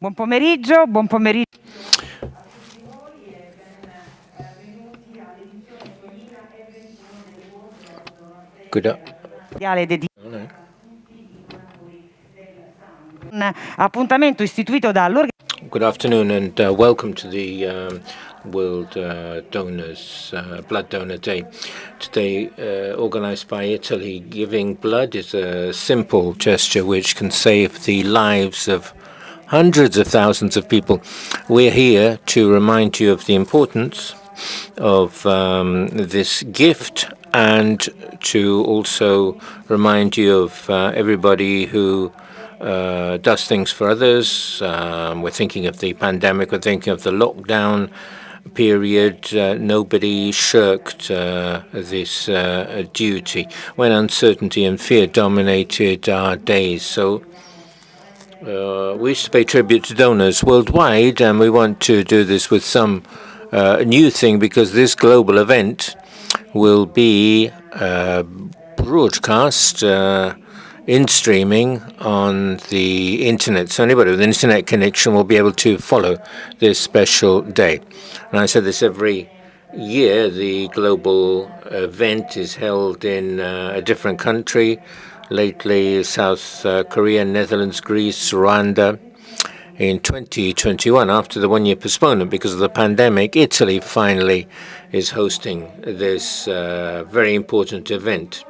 Buon pomeriggio, buon pomeriggio. Un appuntamento istituito Good afternoon and welcome to the World Blood Donor Day. Today, organized by Italy, giving blood is a simple gesture which can save the lives of hundreds of thousands of people. We're here to remind you of the importance of this gift and to also remind you of everybody who does things for others. We're thinking of the pandemic, we're thinking of the lockdown period. Nobody shirked this duty when uncertainty and fear dominated our days. So we used to pay tribute to donors worldwide, and we want to do this with some new thing, because this global event will be broadcast in streaming on the internet. So anybody with an internet connection will be able to follow this special day. And I said this every year. The global event is held in a different country. Lately, South Korea, Netherlands, Greece, Rwanda. In 2021, after the one-year postponement because of the pandemic, Italy finally is hosting this very important event.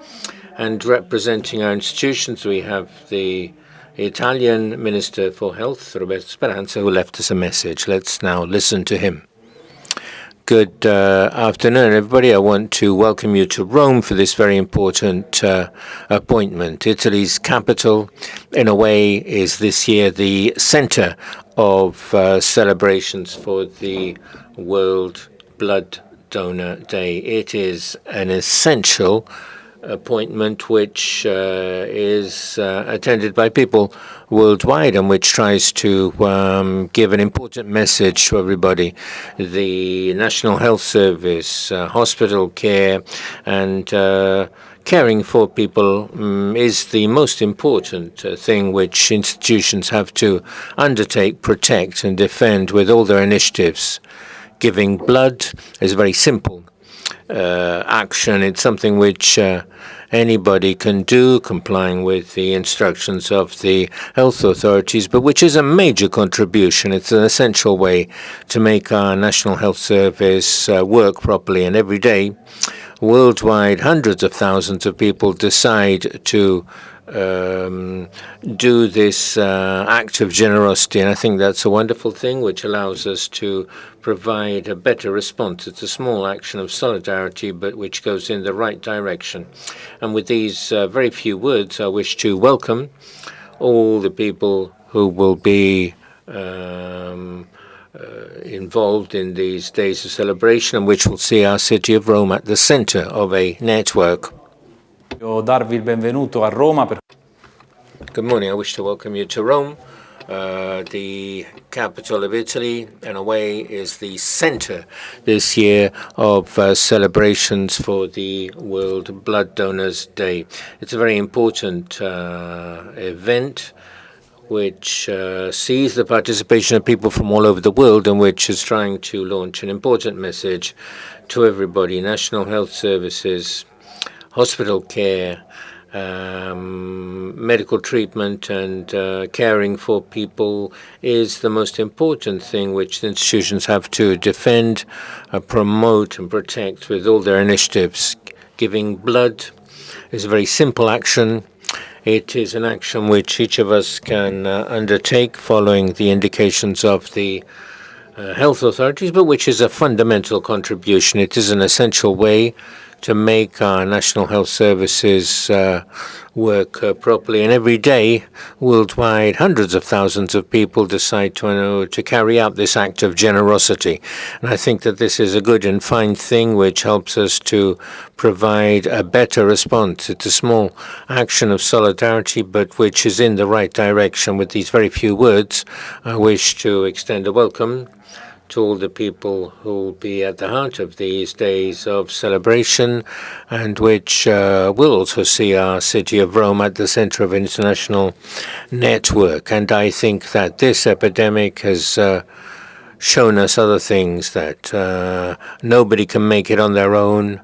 And representing our institutions, we have the Italian Minister for Health, Roberto Speranza, who left us a message. Let's now listen to him. Good afternoon, everybody. I want to welcome you to Rome for this very important appointment. Italy's capital, in a way, is this year the center of celebrations for the World Blood Donor Day. It is an essential appointment which is attended by people worldwide and which tries to give an important message to everybody. The National Health Service, hospital care, and caring for people is the most important thing which institutions have to undertake, protect, and defend with all their initiatives. Giving blood is a very simple action. It's something which anybody can do, complying with the instructions of the health authorities, but which is a major contribution. It's an essential way to make our National Health Service work properly. And every day, worldwide, hundreds of thousands of people decide to do this act of generosity. And I think that's a wonderful thing which allows us to provide a better response. It's a small action of solidarity, but which goes in the right direction. And with these very few words, I wish to welcome all the people who will be involved in these days of celebration, which will see our city of Rome at the center of a network. Darvi il benvenuto a Roma. Good morning. I wish to welcome you to Rome. The capital of Italy, in a way, is the center this year of celebrations for the World Blood Donors Day. It's a very important event which sees the participation of people from all over the world and which is trying to launch an important message to everybody. National health services, hospital care, medical treatment, and caring for people is the most important thing which the institutions have to defend, promote, and protect with all their initiatives. Giving blood is a very simple action. It is an action which each of us can undertake following the indications of the health authorities, but which is a fundamental contribution. It is an essential way to make our national health services work properly. And every day, worldwide, hundreds of thousands of people decide to carry out this act of generosity. And I think that this is a good and fine thing which helps us to provide a better response. It's a small action of solidarity, but which is in the right direction. With these very few words, I wish to extend a welcome to all the people who will be at the heart of these days of celebration, and which will also see our city of Rome at the center of international network. And I think that this epidemic has shown us other things, that nobody can make it on their own.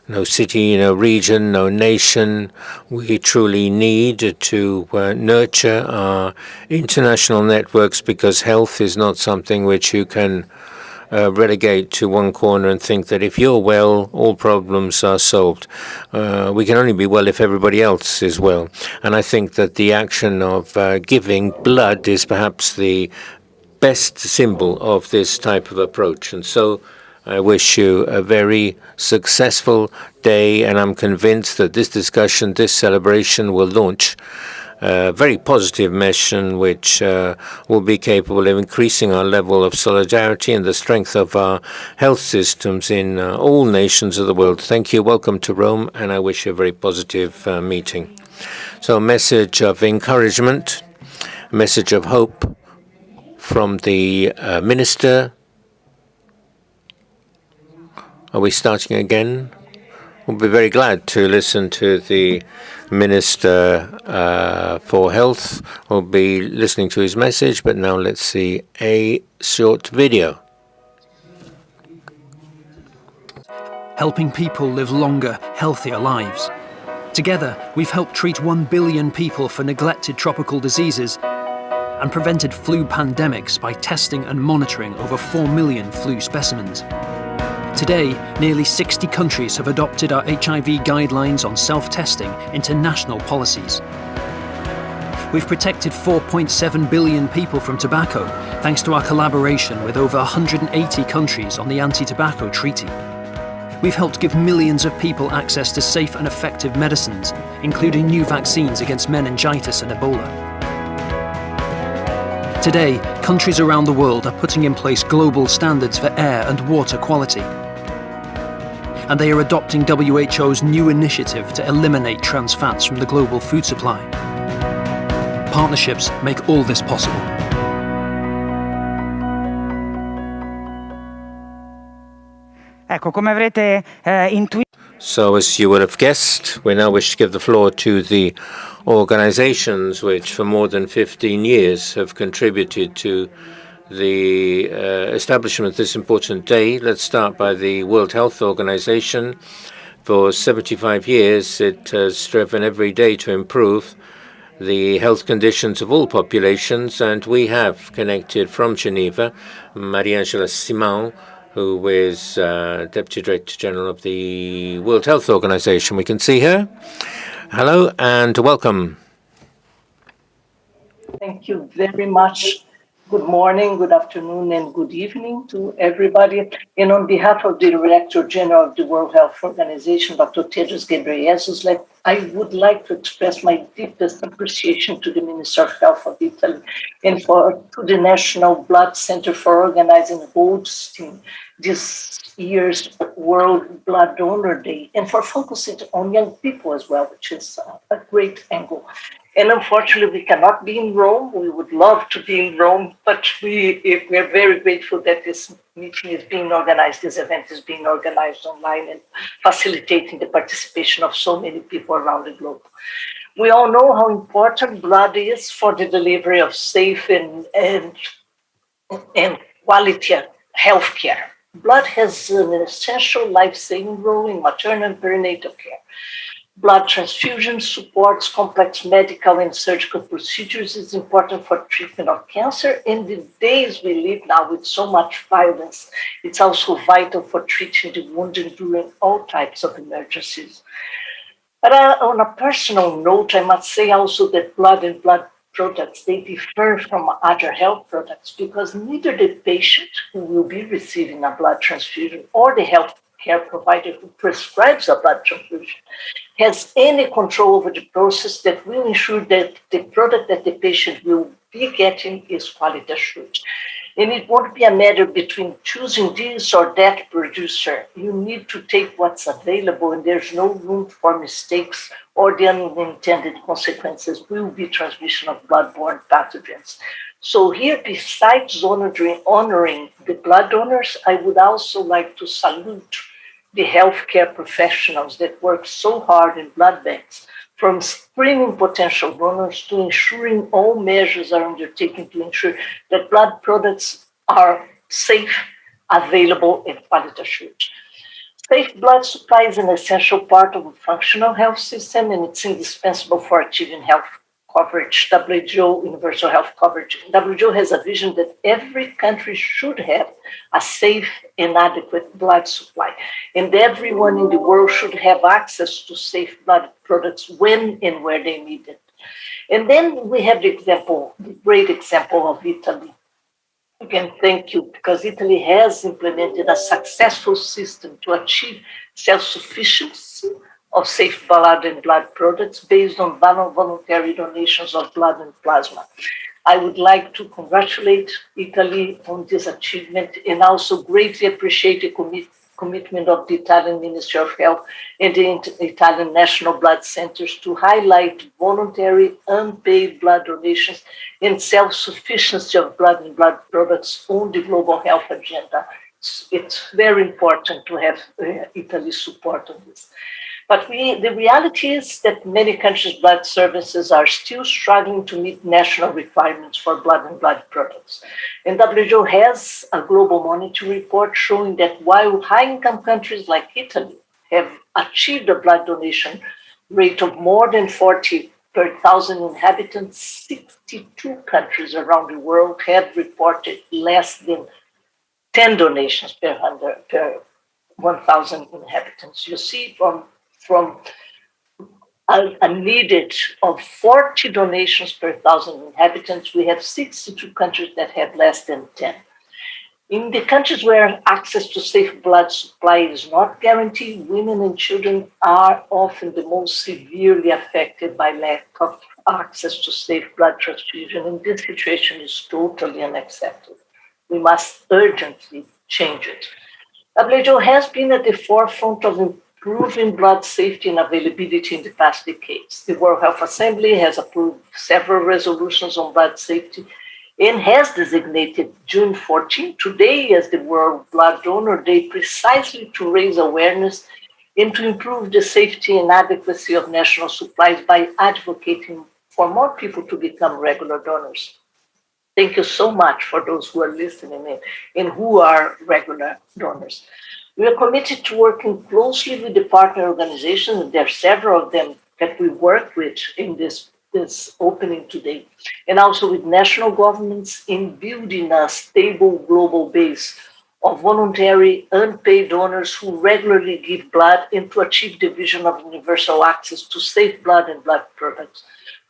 No city, no region, no nation. We truly need to nurture our international networks, because health is not something which you can relegate to one corner and think that if you're well, all problems are solved. We can only be well if everybody else is well. And I think that the action of giving blood is perhaps the best symbol of this type of approach. And so I wish you a very successful day, and I'm convinced that this discussion, this celebration, will launch a very positive mission which will be capable of increasing our level of solidarity and the strength of our health systems in all nations of the world. Thank you. Welcome to Rome, and I wish you a very positive meeting. So a message of encouragement, a message of hope from the minister. Are we starting again? We'll be very glad to listen to the Minister for Health. We'll be listening to his message, but now let's see a short video. Helping people live longer, healthier lives. Together, we've helped treat 1 billion people for neglected tropical diseases and prevented flu pandemics by testing and monitoring over 4 million flu specimens. Today, nearly 60 countries have adopted our HIV guidelines on self-testing into national policies. We've protected 4.7 billion people from tobacco, thanks to our collaboration with over 180 countries on the Anti-Tobacco Treaty. We've helped give millions of people access to safe and effective medicines, including new vaccines against meningitis and Ebola. Today, countries around the world are putting in place global standards for air and water quality. And they are adopting WHO's new initiative to eliminate trans fats from the global food supply. Partnerships make all this possible. Ecco, come avrete intuito. So as you will have guessed, we now wish to give the floor to the organizations which for more than 15 years have contributed to the establishment of this important day. Let's start by the World Health Organization. For 75 years, it has striven every day to improve the health conditions of all populations, and we have connected from Geneva Maria-Angela Simão, who is Deputy Director General of the World Health Organization. We can see her. Hello and welcome. Thank you very much. Good morning, good afternoon, and good evening to everybody. And on behalf of the Director General of the World Health Organization, Dr. Tedros Ghebreyesus, I would like to express my deepest appreciation to the Minister of Health of Italy and to the National Blood Center for organizing and hosting this year's World Blood Donor Day, and for focusing on young people as well, which is a great angle. And unfortunately, we cannot be in Rome. We would love to be in Rome, but we are very grateful that this meeting is being organized, this event is being organized online and facilitating the participation of so many people around the globe. We all know how important blood is for the delivery of safe and quality health care. Blood has an essential life-saving role in maternal and perinatal care. Blood transfusion supports complex medical and surgical procedures. It's important for treatment of cancer. In the days we live now with so much violence, it's also vital for treating the wounded during all types of emergencies. But on a personal note, I must say also that blood and blood products, they differ from other health products because neither the patient who will be receiving a blood transfusion or the health care provider who prescribes a blood transfusion has any control over the process that will ensure that the product that the patient will be getting is quality assured. And it won't be a matter between choosing this or that producer. You need to take what's available, and there's no room for mistakes or the unintended consequences will be transmission of blood-borne pathogens. So here, besides honoring the blood donors, I would also like to salute the healthcare professionals that work so hard in blood banks, from screening potential donors to ensuring all measures are undertaken to ensure that blood products are safe, available, and quality assured. Safe blood supply is an essential part of a functional health system, and it's indispensable for achieving health coverage, WHO universal health coverage. WHO has a vision that every country should have a safe and adequate blood supply, and everyone in the world should have access to safe blood products when and where they need it. And then we have the great example of Italy. Again, thank you, because Italy has implemented a successful system to achieve self-sufficiency of safe blood and blood products based on voluntary donations of blood and plasma. I would like to congratulate Italy on this achievement and also greatly appreciate the commitment of the Italian Ministry of Health and the Italian National Blood Centers to highlight voluntary, unpaid blood donations and self-sufficiency of blood and blood products on the global health agenda. It's very important to have Italy's support on this. But the reality is that many countries' blood services are still struggling to meet national requirements for blood and blood products. And WHO has a global monitoring report showing that while high-income countries like Italy have achieved a blood donation rate of more than 40 per thousand inhabitants, 62 countries around the world have reported less than 10 donations per 1,000 inhabitants. You see, from a needed of 40 donations per 1,000 inhabitants, we have 62 countries that have less than 10. In the countries where access to safe blood supply is not guaranteed, women and children are often the most severely affected by lack of access to safe blood transfusion, and this situation is totally unacceptable. We must urgently change it. WHO has been at the forefront of improving blood safety and availability in the past decades. The World Health Assembly has approved several resolutions on blood safety and has designated June 14 today as the World Blood Donor Day precisely to raise awareness and to improve the safety and adequacy of national supplies by advocating for more people to become regular donors. Thank you so much for those who are listening and who are regular donors. We are committed to working closely with the partner organizations, and there are several of them that we work with in this opening today, and also with national governments in building a stable global base of voluntary, unpaid donors who regularly give blood and to achieve the vision of universal access to safe blood and blood products.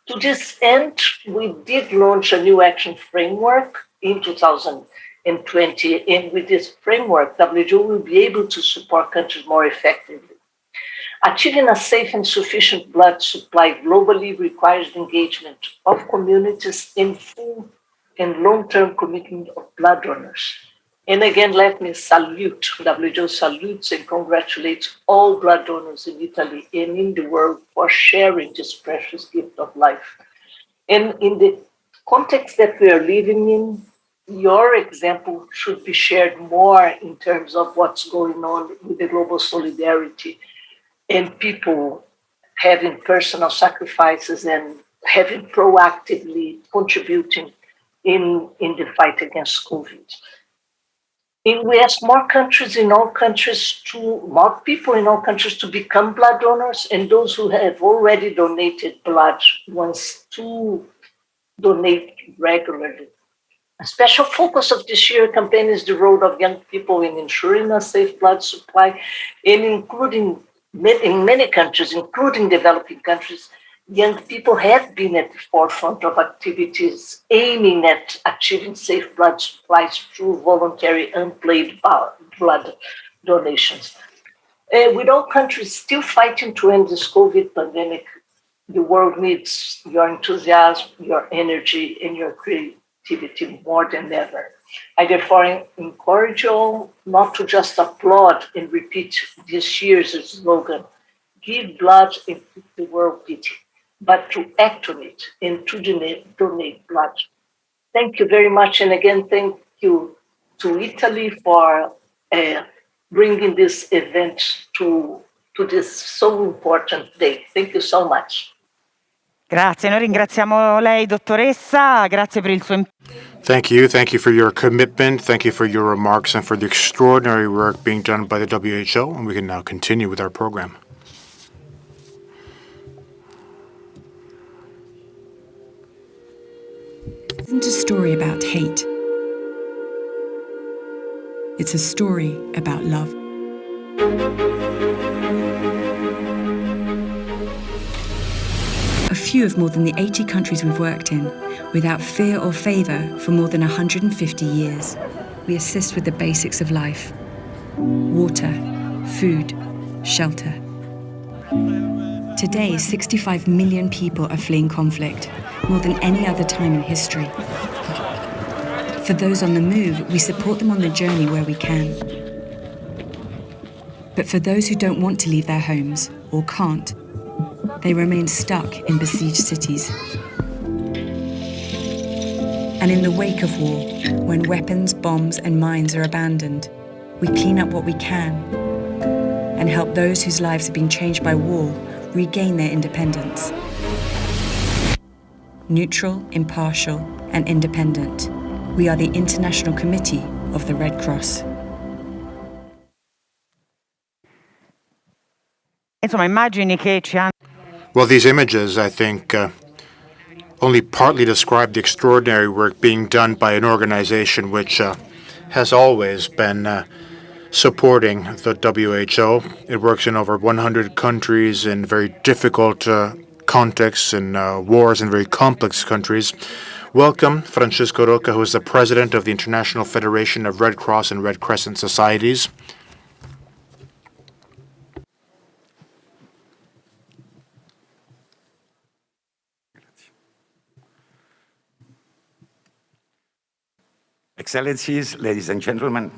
To this end, we did launch a new action framework in 2020, and with this framework, WHO will be able to support countries more effectively. Achieving a safe and sufficient blood supply globally requires the engagement of communities in full and long-term commitment of blood donors. And again, let me salute, WHO salutes and congratulates all blood donors in Italy and in the world for sharing this precious gift of life. And in the context that we are living in, your example should be shared more in terms of what's going on with the global solidarity and people having personal sacrifices and having proactively contributing in the fight against COVID. And we ask more people in all countries to become blood donors, and those who have already donated blood wants to donate regularly. A special focus of this year campaign is the role of young people in ensuring a safe blood supply, and including in many countries, including developing countries, young people have been at the forefront of activities aiming at achieving safe blood supplies through voluntary unpaid blood donations. With all countries still fighting to end this COVID pandemic, the world needs your enthusiasm, your energy, and your creativity more than ever. I therefore encourage you all not to just applaud and repeat this year's slogan, give blood and keep the world beating, but to act on it and to donate blood. Thank you very much. And again, thank you to Italy for bringing this event to this so important day. Thank you so much. Grazie, noi ringraziamo lei, dottoressa, grazie per il suo impegno. Thank you for your commitment, thank you for your remarks, and for the extraordinary work being done by the WHO, and we can now continue with our program. It isn't a story about hate. It's a story about love. A few of more than the 80 countries we've worked in, without fear or favour for more than 150 years. We assist with the basics of life: water, food, shelter. Today, 65 million people are fleeing conflict, more than any other time in history. For those on the move, we support them on the journey where we can. But for those who don't want to leave their homes, or can't, they remain stuck in besieged cities. And in the wake of war, when weapons, bombs, and mines are abandoned, we clean up what we can and help those whose lives have been changed by war regain their independence. Neutral, impartial, and independent, we are the International Committee of the Red Cross. Insomma, immagini che ci hanno... Well, these images, I think, only partly describe the extraordinary work being done by an organization which has always been supporting the WHO. It works in over 100 countries in very difficult contexts and wars in very complex countries. Welcome, Francisco Roca, who is the president of the International Federation of Red Cross and Red Crescent Societies. Excellencies, ladies and gentlemen,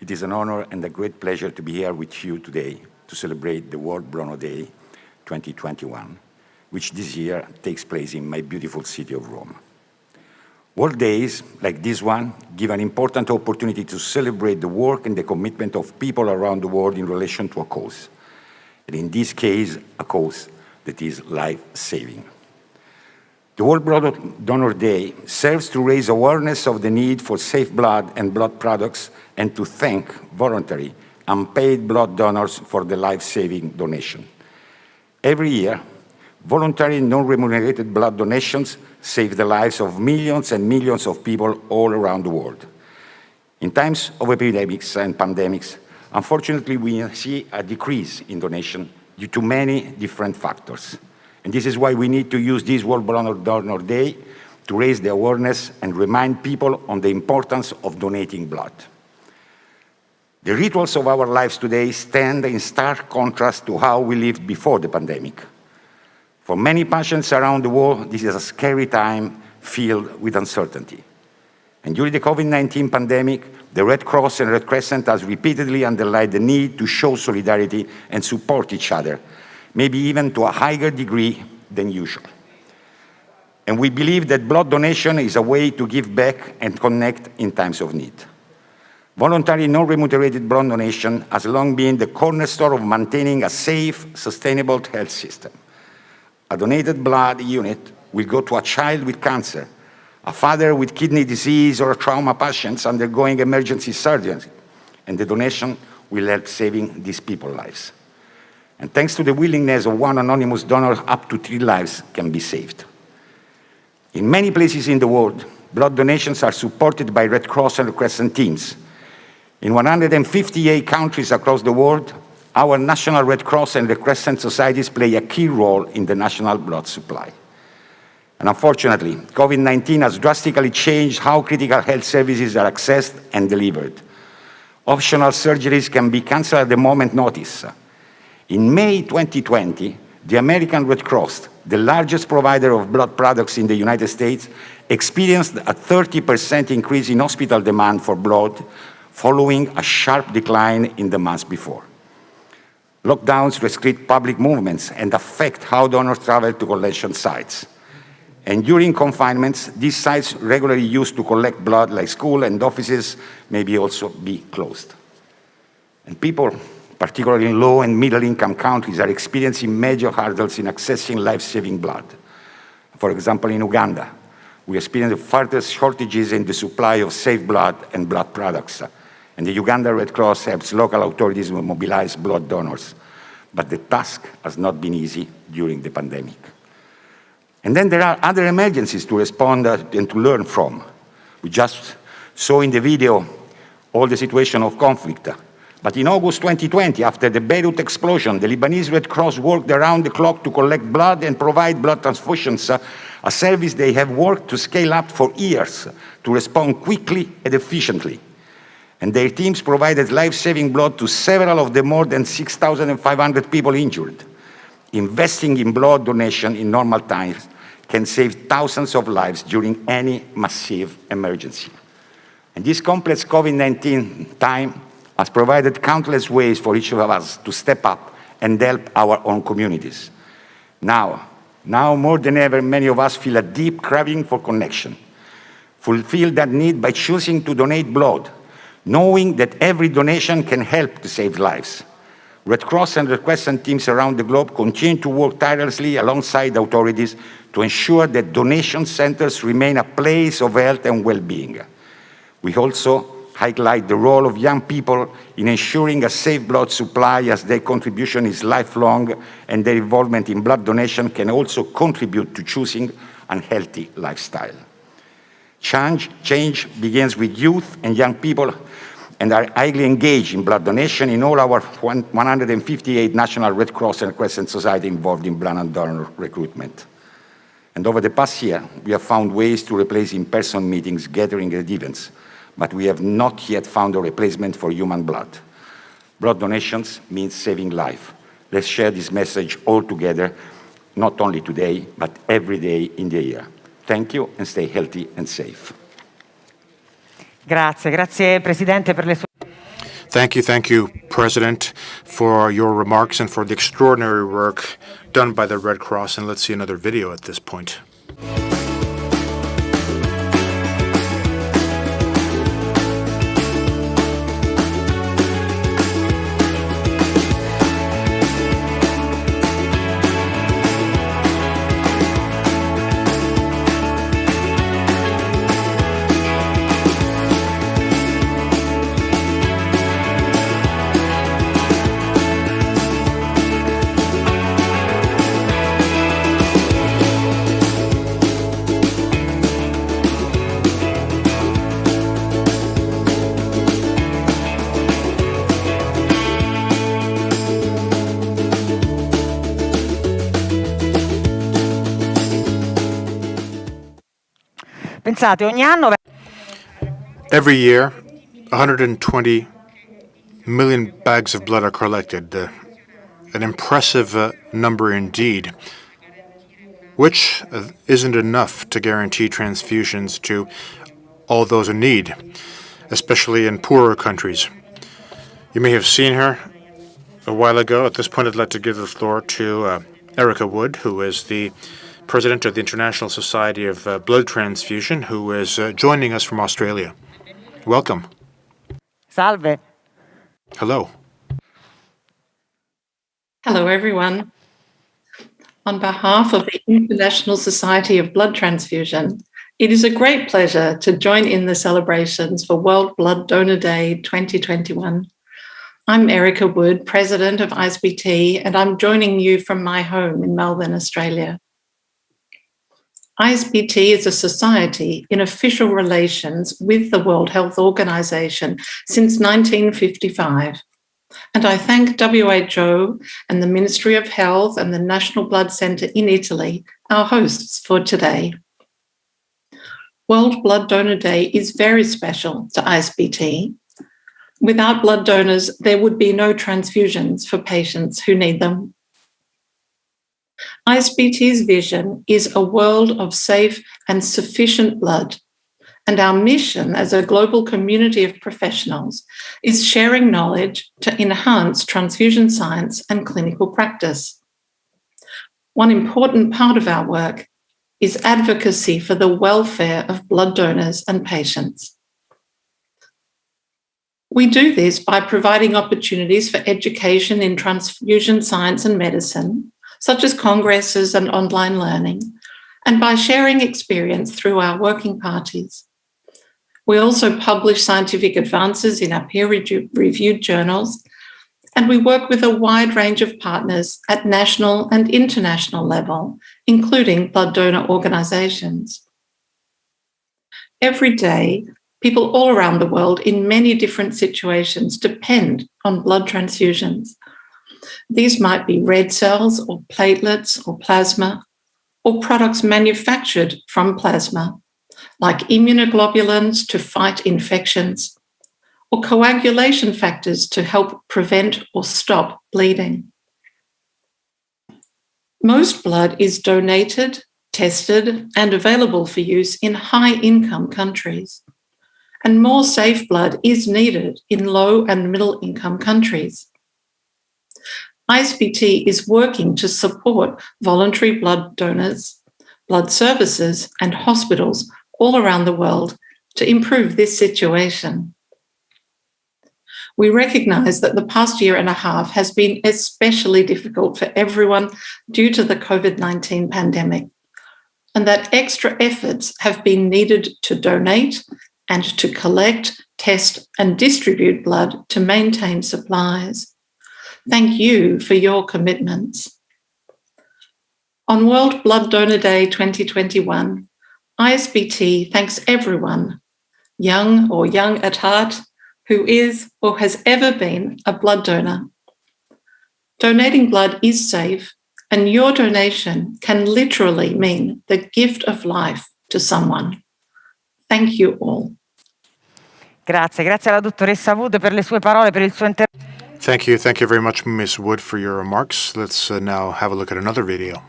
it is an honor and a great pleasure to be here with you today to celebrate the World Bronner Day 2021, which this year takes place in my beautiful city of Rome. World Days like this one give an important opportunity to celebrate the work and the commitment of people around the world in relation to a cause, and in this case, a cause that is life-saving. The World Blood Donor Day serves to raise awareness of the need for safe blood and blood products and to thank voluntary, unpaid blood donors for the life-saving donation. Every year, voluntary, non-remunerated blood donations save the lives of millions and millions of people all around the world. In times of epidemics and pandemics, unfortunately, we see a decrease in donation due to many different factors. And this is why we need to use this World Blood Donor Day to raise the awareness and remind people on the importance of donating blood. The rituals of our lives today stand in stark contrast to how we lived before the pandemic. For many patients around the world, this is a scary time filled with uncertainty. And during the COVID-19 pandemic, the Red Cross and Red Crescent has repeatedly underlined the need to show solidarity and support each other, maybe even to a higher degree than usual. And we believe that blood donation is a way to give back and connect in times of need. Voluntary, non-remunerated blood donation has long been the cornerstone of maintaining a safe, sustainable health system. A donated blood unit will go to a child with cancer, a father with kidney disease, or a trauma patient undergoing emergency surgery, and the donation will help saving these people's lives. And thanks to the willingness of one anonymous donor, up to 3 lives can be saved. In many places in the world, blood donations are supported by Red Cross and Red Crescent teams. In 158 countries across the world, our national Red Cross and Red Crescent societies play a key role in the national blood supply. And unfortunately, COVID-19 has drastically changed how critical health services are accessed and delivered. Optional surgeries can be canceled at the moment's notice. In May 2020, the American Red Cross, the largest provider of blood products in the United States, experienced a 30% increase in hospital demand for blood following a sharp decline in the months before. Lockdowns restrict public movements and affect how donors travel to collection sites. And during confinements, these sites regularly used to collect blood, like schools and offices, maybe also be closed. And people, particularly in low and middle-income countries, are experiencing major hurdles in accessing life-saving blood. For example, in Uganda, we experience further shortages in the supply of safe blood and blood products. And the Uganda Red Cross helps local authorities mobilize blood donors. But the task has not been easy during the pandemic. And then there are other emergencies to respond and to learn from. We just saw in the video all the situation of conflict. But in August 2020, after the Beirut explosion, the Lebanese Red Cross worked around the clock to collect blood and provide blood transfusions, a service they have worked to scale up for years to respond quickly and efficiently. And their teams provided life-saving blood to several of the more than 6,500 people injured. Investing in blood donation in normal times can save thousands of lives during any massive emergency. And this complex COVID-19 time has provided countless ways for each of us to step up and help our own communities. Now more than ever, many of us feel a deep craving for connection. Fulfill that need by choosing to donate blood, knowing that every donation can help to save lives. Red Cross and Red Crescent teams around the globe continue to work tirelessly alongside authorities to ensure that donation centers remain a place of health and well-being. We also highlight the role of young people in ensuring a safe blood supply, as their contribution is lifelong and their involvement in blood donation can also contribute to choosing a healthy lifestyle. Change begins with youth and young people, and are highly engaged in blood donation in all our 158 national Red Cross and Crescent Society involved in blood donor recruitment. And over the past year, we have found ways to replace in-person meetings, gatherings, and events, but we have not yet found a replacement for human blood. Blood donations means saving life. Let's share this message all together, not only today, but every day in the year. Thank you, and stay healthy and safe. Grazie Presidente per le sue. Thank you, President, for your remarks and for the extraordinary work done by the Red Cross. And let's see another video at this point. Pensate, ogni anno Every year, 120 million bags of blood are collected, an impressive number indeed, which isn't enough to guarantee transfusions to all those in need, especially in poorer countries. You may have seen her a while ago. At this point, I'd like to give the floor to Erica Wood, who is the President of the International Society of Blood Transfusion, who is joining us from Australia. Welcome. Salve. Hello. Hello, everyone. On behalf of the International Society of Blood Transfusion, it is a great pleasure to join in the celebrations for World Blood Donor Day 2021. I'm Erica Wood, President of ISBT, and I'm joining you from my home in Melbourne, Australia. ISBT is a society in official relations with the World Health Organization since 1955. And I thank WHO and the Ministry of Health and the National Blood Centre in Italy, our hosts for today. World Blood Donor Day is very special to ISBT. Without blood donors, there would be no transfusions for patients who need them. ISBT's vision is a world of safe and sufficient blood, and our mission as a global community of professionals is sharing knowledge to enhance transfusion science and clinical practice. One important part of our work is advocacy for the welfare of blood donors and patients. We do this by providing opportunities for education in transfusion science and medicine, such as congresses and online learning, and by sharing experience through our working parties. We also publish scientific advances in our peer-reviewed journals, and we work with a wide range of partners at national and international level, including blood donor organisations. Every day, people all around the world in many different situations depend on blood transfusions. These might be red cells or platelets or plasma, or products manufactured from plasma, like immunoglobulins to fight infections, or coagulation factors to help prevent or stop bleeding. Most blood is donated, tested, and available for use in high-income countries, and more safe blood is needed in low and middle-income countries. ISBT is working to support voluntary blood donors, blood services, and hospitals all around the world to improve this situation. We recognise that the past year and a half has been especially difficult for everyone due to the COVID-19 pandemic, and that extra efforts have been needed to donate and to collect, test, and distribute blood to maintain supplies. Thank you for your commitments. On World Blood Donor Day 2021, ISBT thanks everyone, young or young at heart, who is or has ever been a blood donor. Donating blood is safe, and your donation can literally mean the gift of life to someone. Thank you all. Grazie alla dottoressa Wood per le sue parole, per il suo intervento. Thank you very much, Ms. Wood, for your remarks. Let's now have a look at another video.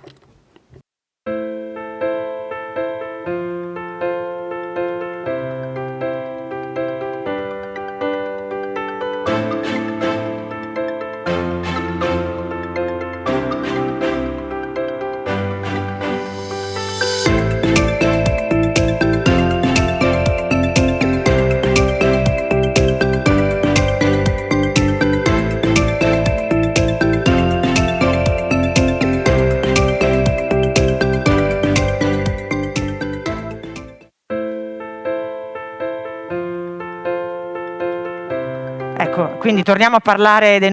Ecco, quindi torniamo a parlare del...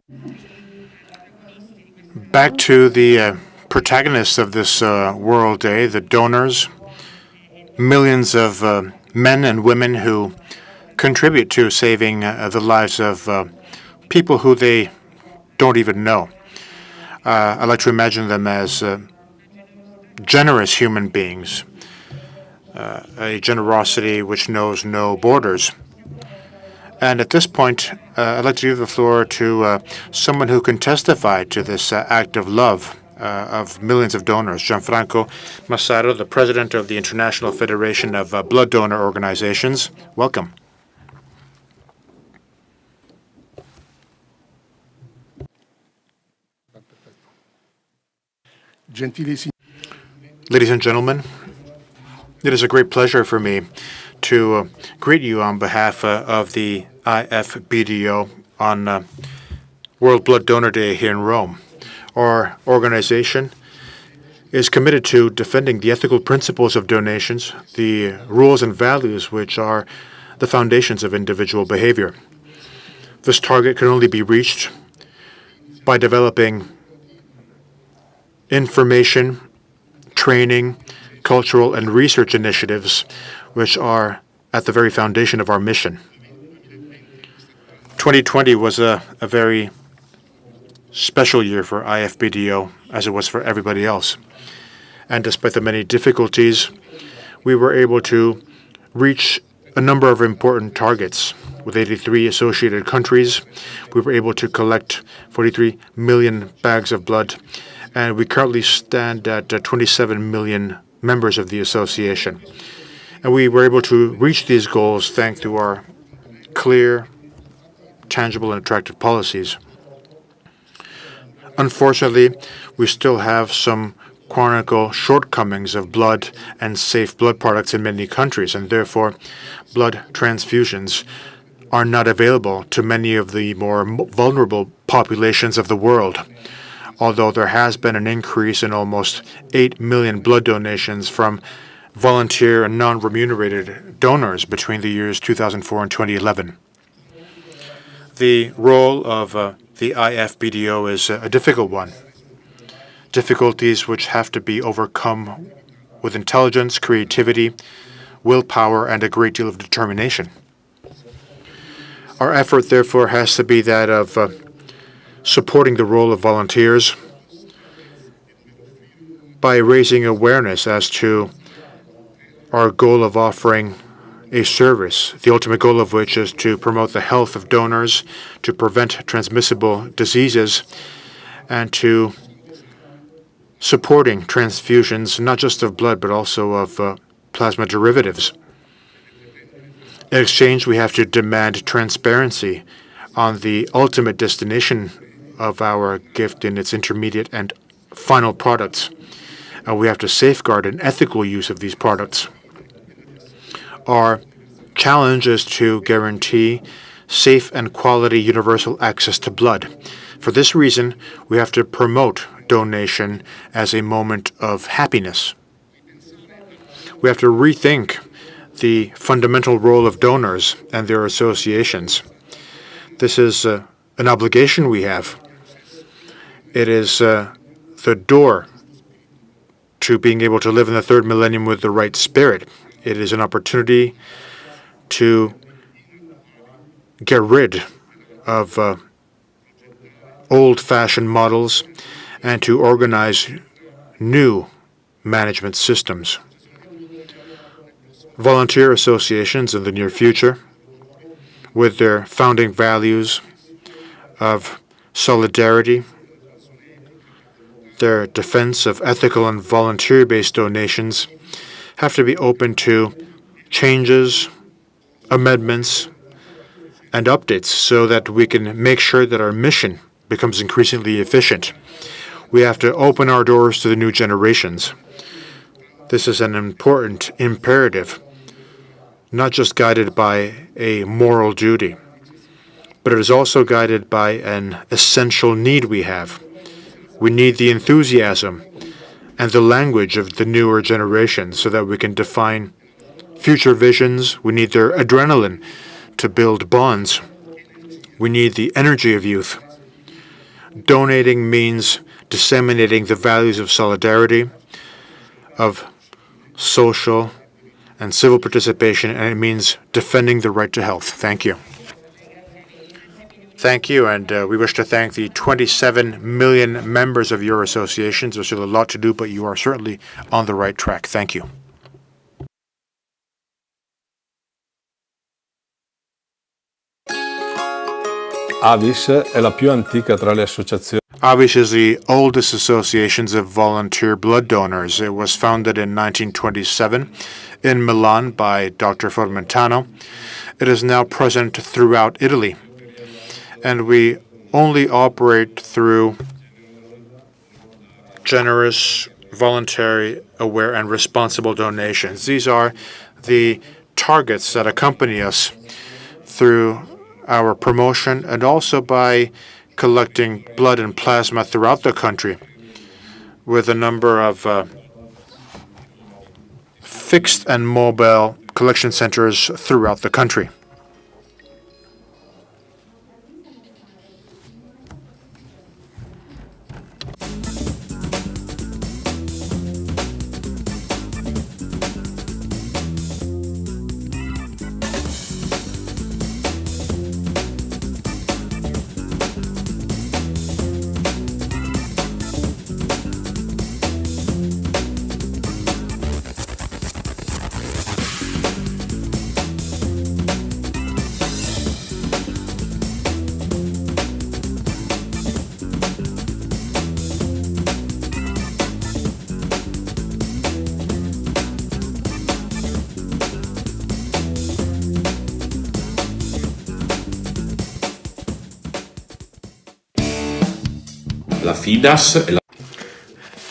Back to the protagonists of this World Day, the donors, millions of men and women who contribute to saving the lives of people who they don't even know. I like to imagine them as generous human beings, a generosity which knows no borders. And at this point, I'd like to give the floor to someone who can testify to this act of love of millions of donors, Gianfranco Massaro, the president of the International Federation of Blood Donor Organizations. Welcome. Ladies and gentlemen, it is a great pleasure for me to greet you on behalf of the IFBDO on World Blood Donor Day here in Rome. Our organization is committed to defending the ethical principles of donations, the rules and values which are the foundations of individual behavior. This target can only be reached by developing information, training, cultural and research initiatives which are at the very foundation of our mission. 2020 was a very special year for IFBDO, as it was for everybody else. And despite the many difficulties, we were able to reach a number of important targets. With 83 associated countries, we were able to collect 43 million bags of blood, and we currently stand at 27 million members of the association. And we were able to reach these goals thanks to our clear, tangible, and attractive policies. Unfortunately, we still have some chronicle shortcomings of blood and safe blood products in many countries, and therefore blood transfusions are not available to many of the more vulnerable populations of the world. Although there has been an increase in almost 8 million blood donations from volunteer and non-remunerated donors between the years 2004 and 2011. The role of the IFBDO is a difficult one. Difficulties which have to be overcome with intelligence, creativity, willpower, and a great deal of determination. Our effort, therefore, has to be that of supporting the role of volunteers by raising awareness as to our goal of offering a service, the ultimate goal of which is to promote the health of donors, to prevent transmissible diseases, and to supporting transfusions, not just of blood, but also of plasma derivatives. In exchange, we have to demand transparency on the ultimate destination of our gift in its intermediate and final products. And we have to safeguard an ethical use of these products. Our challenge is to guarantee safe and quality universal access to blood. For this reason, we have to promote donation as a moment of happiness. We have to rethink the fundamental role of donors and their associations. This is an obligation we have. It is the door to being able to live in the third millennium with the right spirit. It is an opportunity to get rid of old-fashioned models and to organize new management systems. Volunteer associations in the near future, with their founding values of solidarity, their defense of ethical and volunteer-based donations, have to be open to changes, amendments, and updates so that we can make sure that our mission becomes increasingly efficient. We have to open our doors to the new generations. This is an important imperative, not just guided by a moral duty, but it is also guided by an essential need we have. We need the enthusiasm and the language of the newer generations so that we can define future visions. We need their adrenaline to build bonds. We need the energy of youth. Donating means disseminating the values of solidarity, of social and civil participation, and it means defending the right to health. Thank you. Thank you, and we wish to thank the 27 million members of your associations. There's still a lot to do, but you are certainly on the right track. Thank you. Avis è la più antica tra le associazioni. Avis is the oldest association of volunteer blood donors. It was founded in 1927 in Milan by Dr. Formentano. It is now present throughout Italy, and we only operate through generous, voluntary, aware, and responsible donations. These are the targets that accompany us through our promotion and also by collecting blood and plasma throughout the country with a number of fixed and mobile collection centers throughout the country. La FIDAS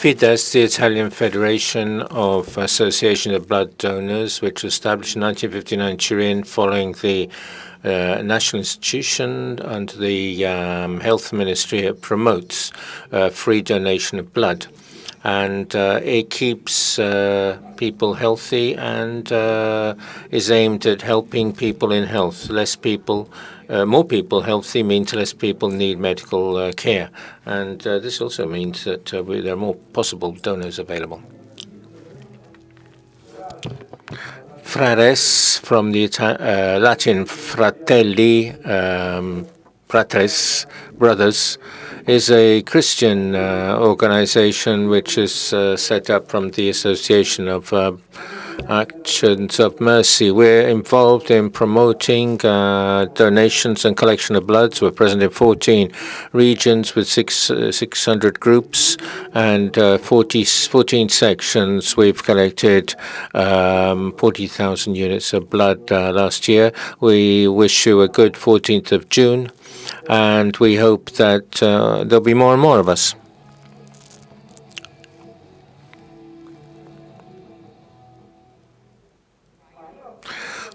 FIDES, the Italian Federation of Association of Blood Donors, which was established in 1959 in Turin following the national institution under the health ministry. It promotes free donation of blood, and it keeps people healthy and is aimed at helping people in health. More people healthy means less people need medical care, and this also means that there are more possible donors available. Fratres, from the Latin fratelli, fratres, brothers, is a Christian organization which is set up from the Association of Actions of Mercy. We're involved in promoting donations and collection of bloods. We're present in 14 regions with 600 groups and 14 sections. We've collected 40,000 units of blood last year. We wish you a good 14th of June, and we hope that there'll be more and more of us.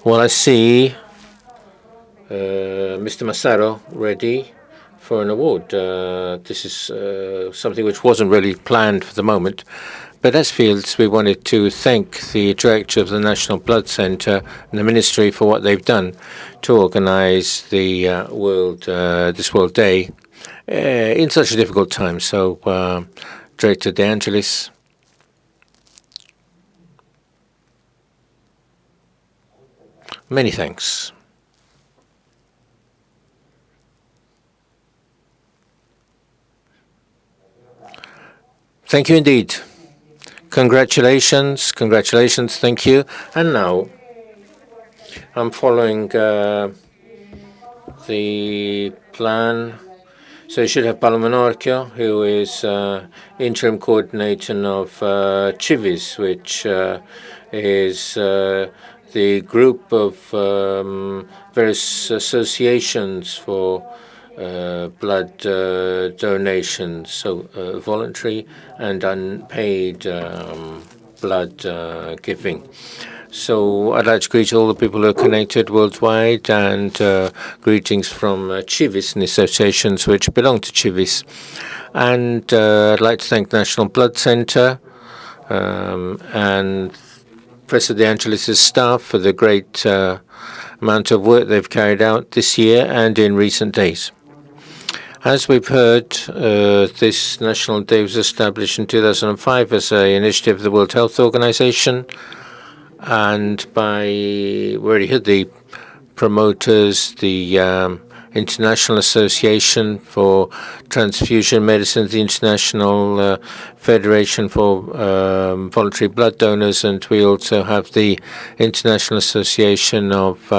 Well, I see Mr. Massaro ready for an award. This is something which wasn't really planned for the moment, but as Fields, we wanted to thank the director of the National Blood Center and the ministry for what they've done to organize the this World Day in such a difficult time. So, Director De Angelis. Many thanks. Thank you indeed. Congratulations, thank you. And now I'm following the plan. So you should have Paolo Menorchio, who is interim coordinator of Civis, which is the group of various associations for blood donations, so voluntary and unpaid blood giving. So I'd like to greet all the people who are connected worldwide, and greetings from Civis and the associations which belong to Civis. And I'd like to thank National Blood Center and Professor De Angelis' staff for the great amount of work they've carried out this year and in recent days. As we've heard, this National Day was established in 2005 as an initiative of the World Health Organization, and we already heard the promoters, the International Association for Transfusion Medicine, the International Federation for Voluntary Blood Donors, and we also have the International Association of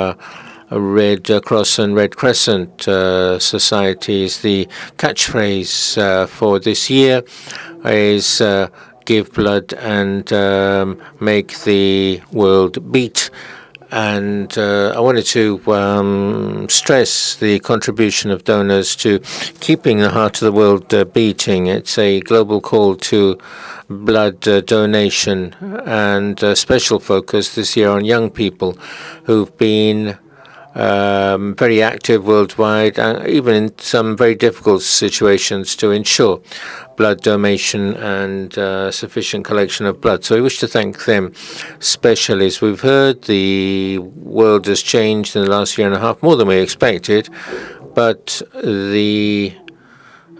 Red Cross and Red Crescent societies. The catchphrase for this year is give blood and make the world beat. And I wanted to stress the contribution of donors to keeping the heart of the world beating. It's a global call to blood donation, and a special focus this year on young people who've been very active worldwide, even in some very difficult situations, to ensure blood donation and sufficient collection of blood. So we wish to thank them especially. As we've heard, the world has changed in the last year and a half, more than we expected, but the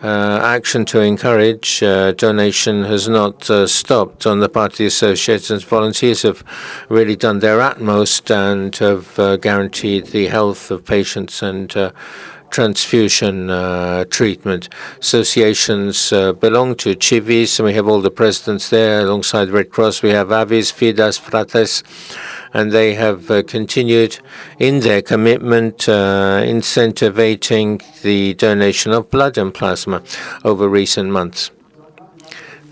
action to encourage donation has not stopped on the part of the associations. Volunteers have really done their utmost and have guaranteed the health of patients and transfusion treatment. Associations belong to Civis, and we have all the presidents there. Alongside Red Cross, we have Avis, Fides, Fratres, and they have continued in their commitment, incentivating the donation of blood and plasma over recent months.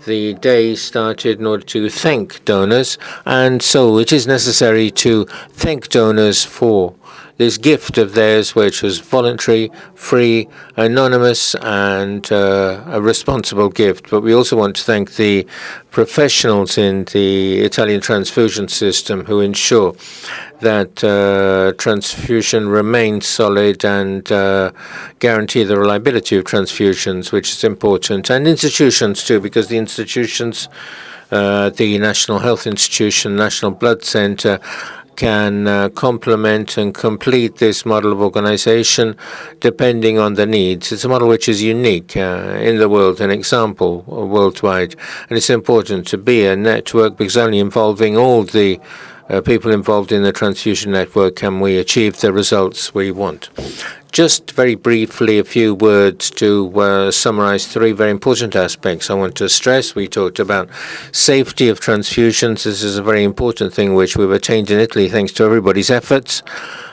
The day started in order to thank donors, and so it is necessary to thank donors for this gift of theirs, which was voluntary, free, anonymous, and a responsible gift. But we also want to thank the professionals in the Italian transfusion system who ensure that transfusion remains solid and guarantee the reliability of transfusions, which is important. And institutions too, because the institutions, the National Health Institution, National Blood Center, can complement and complete this model of organization depending on the needs. It's a model which is unique in the world, an example worldwide. And it's important to be a network because only involving all the people involved in the transfusion network can we achieve the results we want. Just very briefly, a few words to summarize three very important aspects I want to stress. We talked about safety of transfusions. This is a very important thing which we've attained in Italy thanks to everybody's efforts,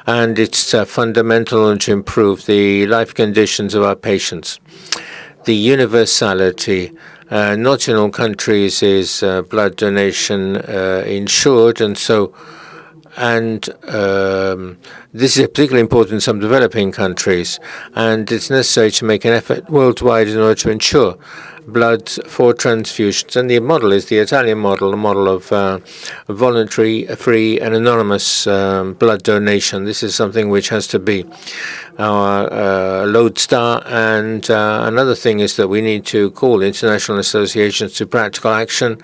and it's fundamental to improve the life conditions of our patients. The universality. Not in all countries is blood donation insured, and this is particularly important in some developing countries, and it's necessary to make an effort worldwide in order to ensure blood for transfusions. And the model is the Italian model, a model of voluntary, free, and anonymous blood donation. This is something which has to be our lodestar. And another thing is that we need to call international associations to practical action,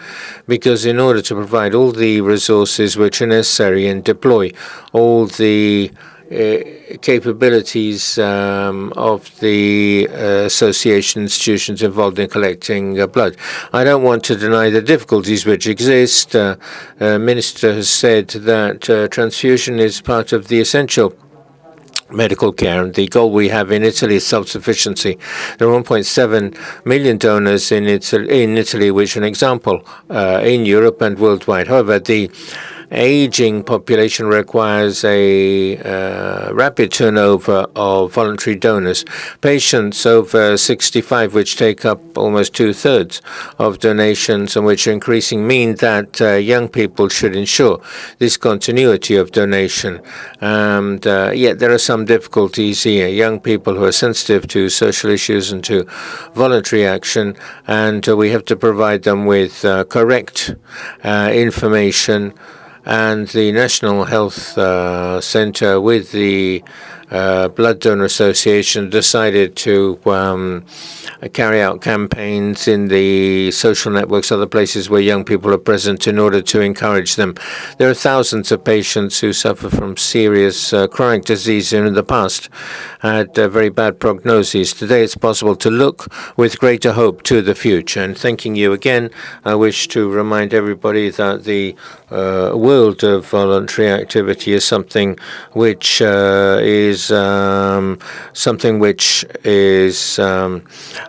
because in order to provide all the resources which are necessary and deploy all the capabilities of the association institutions involved in collecting blood. I don't want to deny the difficulties which exist. Minister has said that transfusion is part of the essential medical care, and the goal we have in Italy is self-sufficiency. There are 1.7 million donors in Italy, which is an example in Europe and worldwide. However, the aging population requires a rapid turnover of voluntary donors. Patients over 65, which take up almost 2/3 of donations and which are increasing, mean that young people should ensure this continuity of donation. And yet there are some difficulties here. Young people who are sensitive to social issues and to voluntary action, and we have to provide them with correct information. And the National Health Center with the Blood Donor Association decided to carry out campaigns in the social networks, other places where young people are present, in order to encourage them. There are thousands of patients who suffer from serious chronic disease and in the past had very bad prognoses. Today it's possible to look with greater hope to the future. And thanking you again, I wish to remind everybody that the world of voluntary activity is something which is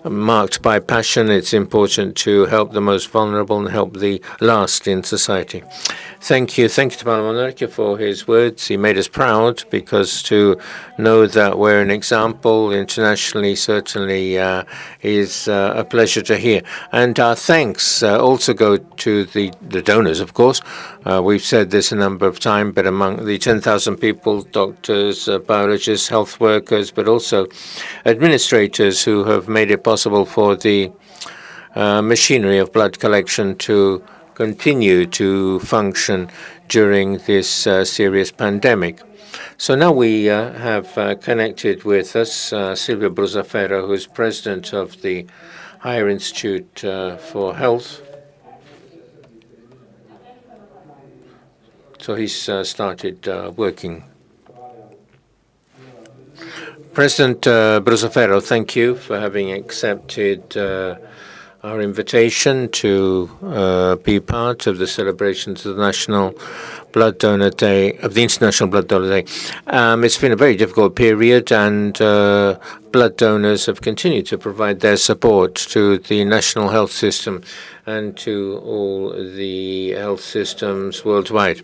marked by passion. It's important to help the most vulnerable and help the last in society. Thank you. Thank you to Paolo Monarchia for his words. He made us proud, because to know that we're an example internationally certainly is a pleasure to hear. And our thanks also go to the donors, of course. We've said this a number of times, but among the 10,000 people, doctors, biologists, health workers, but also administrators who have made it possible for the machinery of blood collection to continue to function during this serious pandemic. So now we have connected with us Silvio Brusaferro, who is president of the Higher Institute for Health. So he's started working. President Brusaferro, thank you for having accepted our invitation to be part of the celebrations of the National Blood Donor Day, of the International Blood Donor Day. It's been a very difficult period, and blood donors have continued to provide their support to the national health system and to all the health systems worldwide.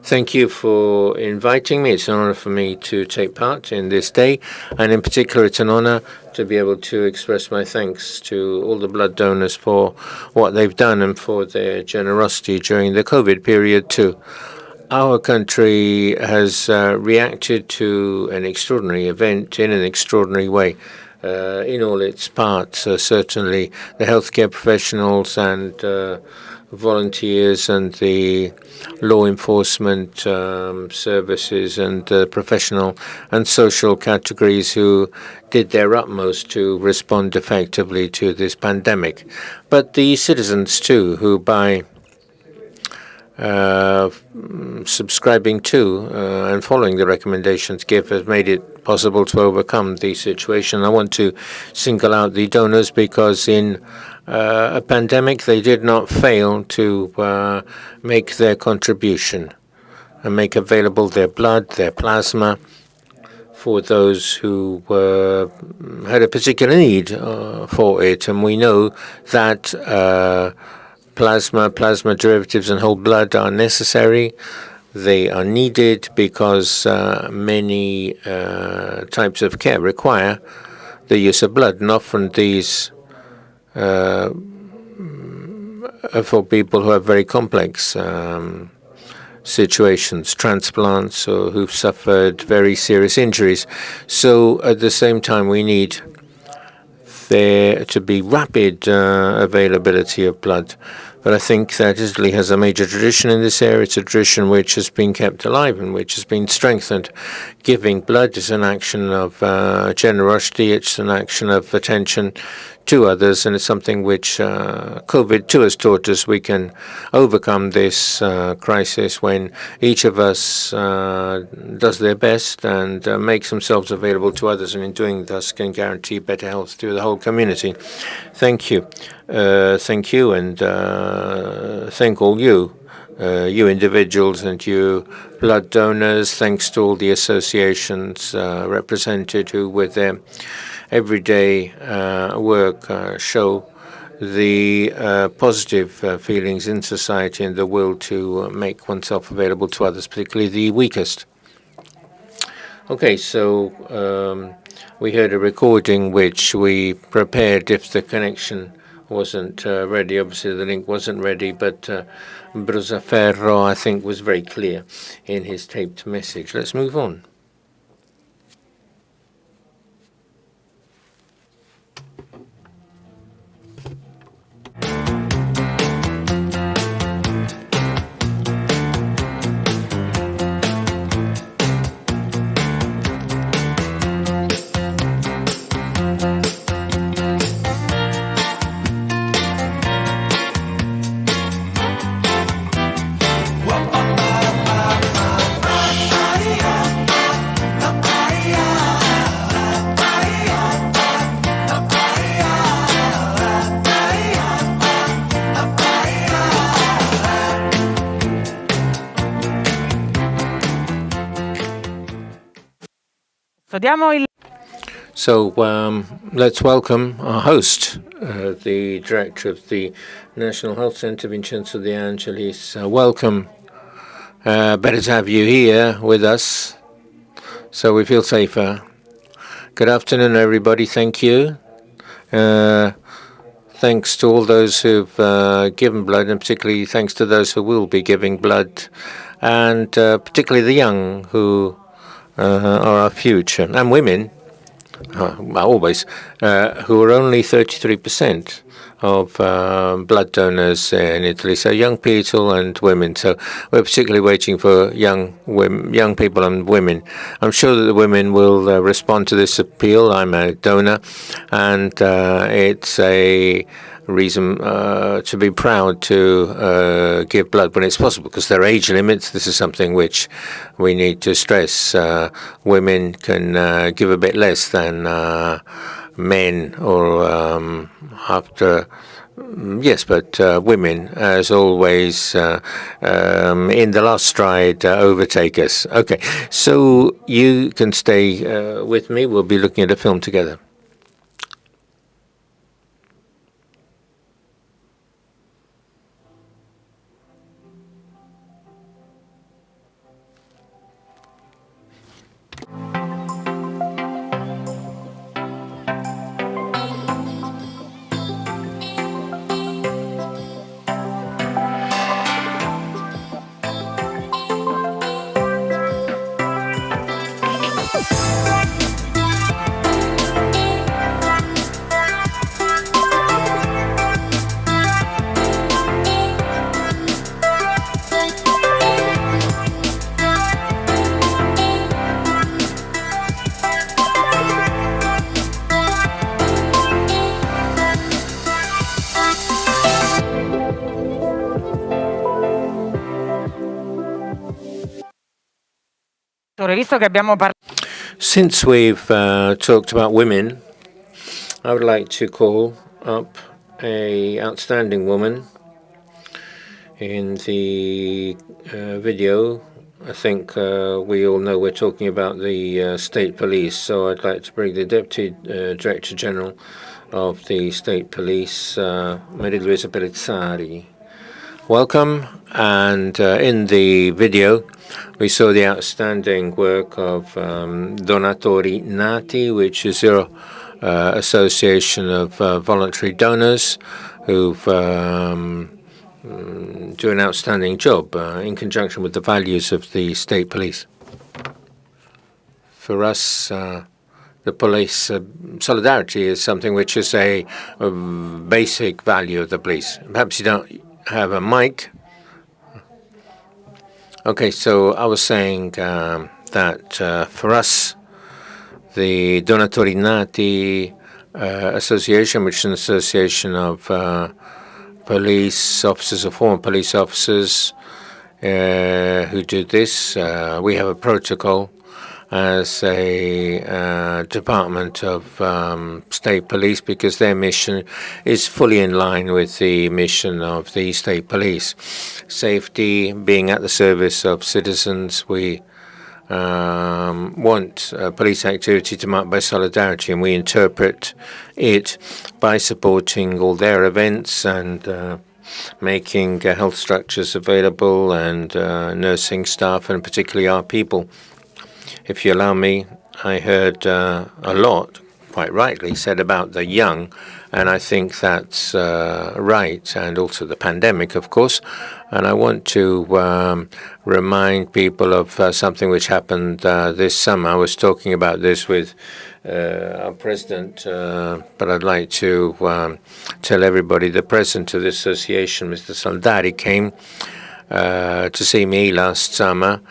Thank you for inviting me. It's an honor for me to take part in this day, and in particular, it's an honor to be able to express my thanks to all the blood donors for what they've done and for their generosity during the COVID period too. our country has reacted to an extraordinary event in an extraordinary way in all its parts. Certainly the healthcare professionals and volunteers and the law enforcement services and professional and social categories who did their utmost to respond effectively to this pandemic. But the citizens too, who by subscribing to and following the recommendations given has made it possible to overcome the situation. I want to single out the donors because in a pandemic they did not fail to make their contribution and make available their blood, their plasma for those who had a particular need for it. And we know that plasma derivatives, and whole blood are necessary. They are needed because many types of care require the use of blood, and often these are for people who have very complex situations, transplants, or who've suffered very serious injuries. So at the same time, we need there to be rapid availability of blood. But I think that Italy has a major tradition in this area. It's a tradition which has been kept alive and which has been strengthened. Giving blood is an action of generosity. It's an action of attention to others, and it's something which COVID too has taught us. We can overcome this crisis when each of us does their best and makes themselves available to others, and in doing thus can guarantee better health to the whole community. Thank you. Thank you, and thank all you, you individuals and you blood donors. Thanks to all the associations represented who, with their everyday work, show the positive feelings in society and the will to make oneself available to others, particularly the weakest. Okay, so we heard a recording which we prepared if the connection wasn't ready. Obviously, the link wasn't ready, but Brusaferro, I think, was very clear in his taped message. Let's move on. So let's welcome our host, the director of the National Health Center, Vincenzo De Angelis. Welcome. Better to have you here with us, so we feel safer. Good afternoon, everybody. Thank you. Thanks to all those who've given blood, and particularly thanks to those who will be giving blood, and particularly the young who are our future, and women, always, who are only 33% of blood donors in Italy. So young people and women. So we're particularly waiting for young people and women. I'm sure that the women will respond to this appeal. I'm a donor, and it's a reason to be proud to give blood when it's possible, because there are age limits. This is something which we need to stress. Women can give a bit less than men, or after. Yes, but women, as always, in the last stride, overtake us. Okay, so you can stay with me. We'll be looking at a film together. dottore, visto che abbiamo parlato... Since we've talked about women, I would like to call up a outstanding woman in the video. I think we all know we're talking about the state police, so I'd like to bring the Deputy Director General of the State Police, Maria Luisa Pellizzari. Welcome, and in the video we saw the outstanding work of Donatori Nati, which is your association of voluntary donors who've do an outstanding job in conjunction with the values of the state police. For us, the police solidarity is something which is a basic value of the police. Perhaps you don't have a mic. Okay, so I was saying that for us, the Donatori Nati Association, which is an association of police officers or former police officers who do this. We have a protocol as a department of state police because their mission is fully in line with the mission of the state police. Safety, being at the service of citizens, we want police activity to mark by solidarity, and we interpret it by supporting all their events and making health structures available and nursing staff, and particularly our people. If you allow me, I heard a lot, quite rightly, said about the young, and I think that's right, and also the pandemic, of course. And I want to remind people of something which happened this summer. I was talking about this with our president, but I'd like to tell everybody the president of the association, Mr. Soldari, came to see me last summer.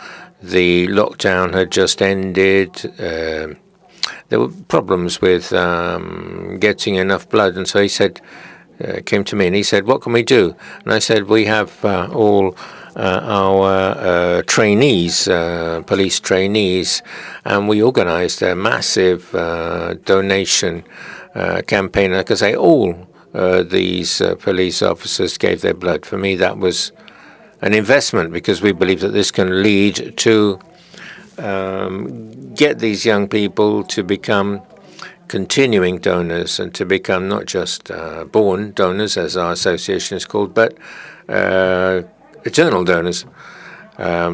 The lockdown had just ended. There were problems with getting enough blood, and so he said, came to me and he said, "What can we do?" And I said, "We have all our trainees, police trainees, and we organized a massive donation campaign. Like I say, all these police officers gave their blood. For me, that was an investment because we believe that this can lead to get these young people to become continuing donors and to become not just born donors, as our association is called, but eternal donors.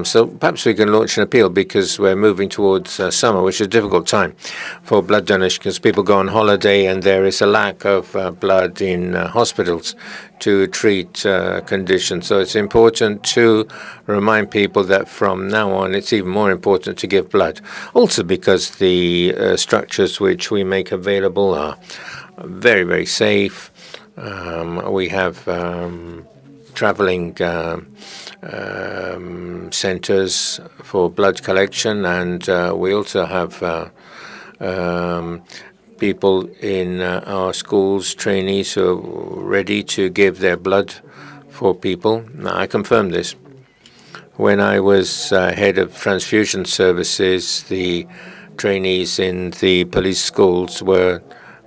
So perhaps we can launch an appeal because we're moving towards summer, which is a difficult time for blood donation because people go on holiday and there is a lack of blood in hospitals to treat conditions. So it's important to remind people that from now on it's even more important to give blood. Also because the structures which we make available are very, very safe. We have traveling centers for blood collection, and we also have people in our schools, trainees who are ready to give their blood for people. Now, I confirm this. When I was head of transfusion services, the trainees in the police schools were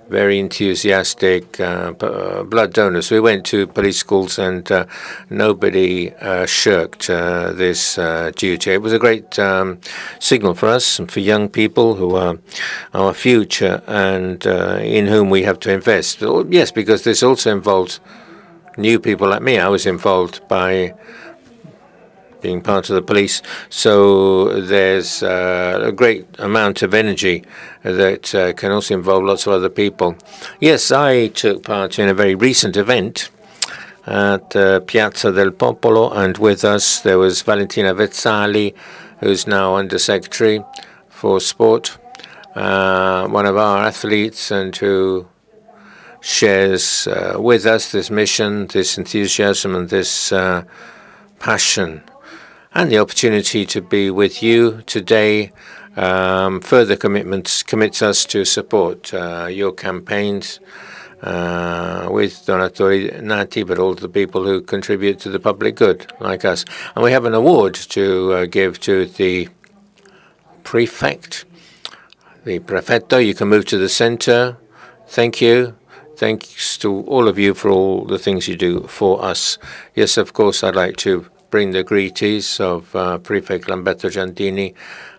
very enthusiastic blood donors. We went to police schools and nobody shirked this duty. It was a great signal for us and for young people who are our future and in whom we have to invest. Yes, because this also involves new people like me. I was involved by being part of the police. So there's a great amount of energy that can also involve lots of other people. Yes, I took part in a very recent event at Piazza del Popolo, and with us there was Valentina Vezzali, who's now Undersecretary for Sport, one of our athletes, and who shares with us this mission, this enthusiasm, and this passion. And the opportunity to be with you today further commits us to support your campaigns with Donatori Nati, but all the people who contribute to the public good, like us. And we have an award to give to the prefect. The prefetto, you can move to the center. Thank you. Thanks to all of you for all the things you do for us. Yes, of course, I'd like to bring the greetings of Prefect Lamberto Giandini,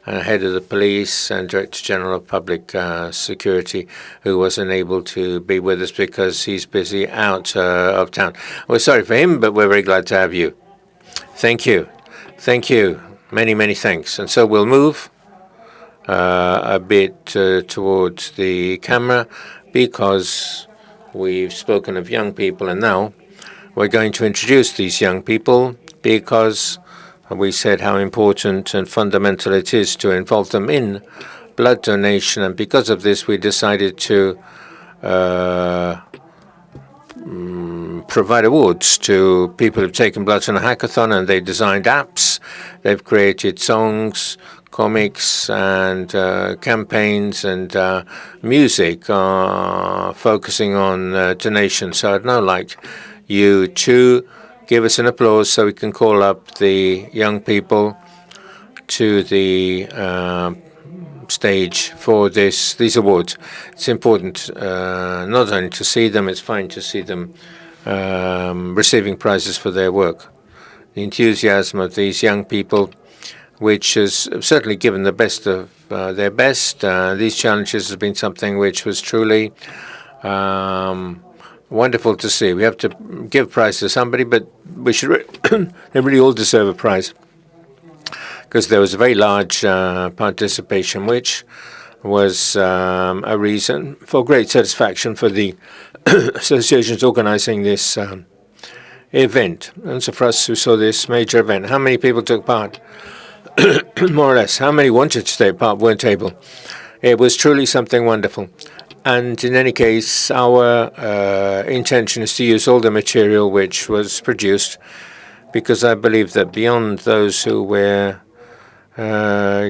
head of the police and Director General of Public Security, who wasn't able to be with us because he's busy out of town. We're sorry for him, but we're very glad to have you. Thank you. Thank you. Many, many thanks. And so we'll move a bit towards the camera because we've spoken of young people, and now we're going to introduce these young people because we said how important and fundamental it is to involve them in blood donation, and because of this we decided to provide awards to people who've taken blood on a hackathon, and they've designed apps, they've created songs, comics, and campaigns and music focusing on donation. So I'd now like you to give us an applause so we can call up the young people to the stage for these awards. It's important not only to see them, it's fine to see them receiving prizes for their work. The enthusiasm of these young people, which has certainly given the best of their best. These challenges have been something which was truly wonderful to see. We have to give prize to somebody, but we should they really all deserve a prize because there was a very large participation, which was a reason for great satisfaction for the associations organizing this event. And so for us who saw this major event, how many people took part? More or less. How many wanted to take part, weren't able? It was truly something wonderful. And in any case, our intention is to use all the material which was produced, because I believe that beyond those who were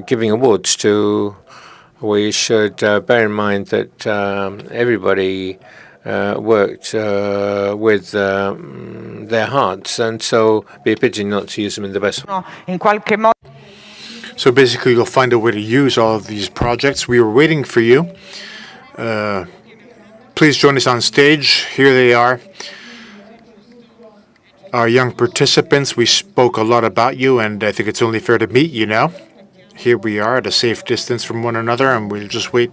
giving awards to, we should bear in mind that everybody worked with their hearts, and so it'd be a pity not to use them in the best way. In qualche modo. So basically, you'll find a way to use all of these projects. We were waiting for you. Please join us on stage. Here they are. Our young participants, we spoke a lot about you, and I think it's only fair to meet you now. Here we are at a safe distance from one another, and we'll just wait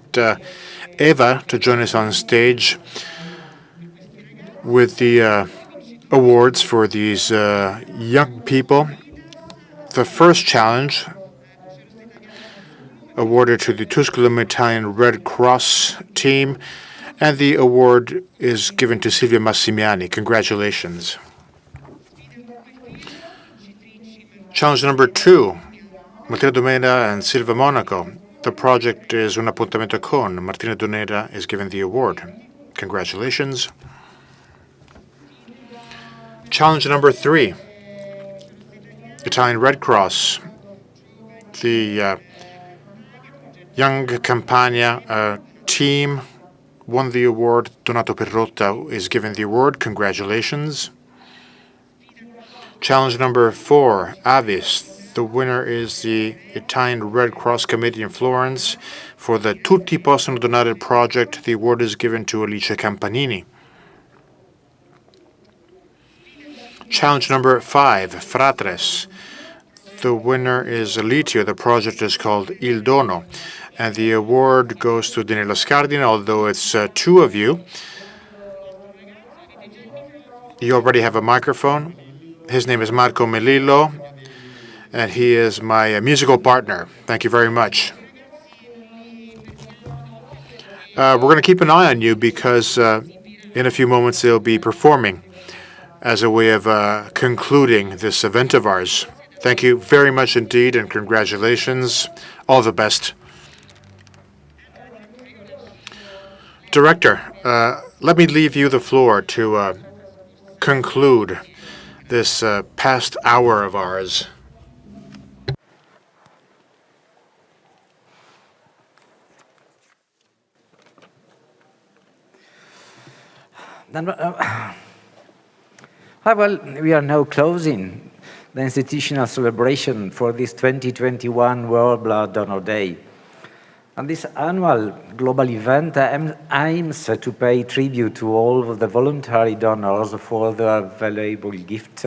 Eva to join us on stage with the awards for these young people. The first challenge awarded to the Tusculum Italian Red Cross team, and the award is given to Silvia Massimiani. Congratulations. Challenge number 2, Martina Donera and Silva Monaco. The project is Un Appuntamento Con. Martina Donera is given the award. Congratulations. Challenge number 3, Italian Red Cross. The Young Campania team won the award. Donato Perrotta is given the award. Congratulations. Challenge number 4, Avis. The winner is the Italian Red Cross Committee in Florence. For the Tutti Possono Donare project, the award is given to Alice Campanini. Challenge number 5, Fratres. The winner is Litio. The project is called Il Dono, and the award goes to Danilo Scardina, although it's 2 of you. You already have a microphone. His name is Marco Melillo, and he is my musical partner. Thank you very much. We're going to keep an eye on you because in a few moments they'll be performing as a way of concluding this event of ours. Thank you very much indeed, and congratulations. All the best. Director, let me leave you the floor to conclude this past hour of ours. Well, we are now closing the institutional celebration for this 2021 World Blood Donor Day. And this annual global event aims to pay tribute to all of the voluntary donors for their valuable gift,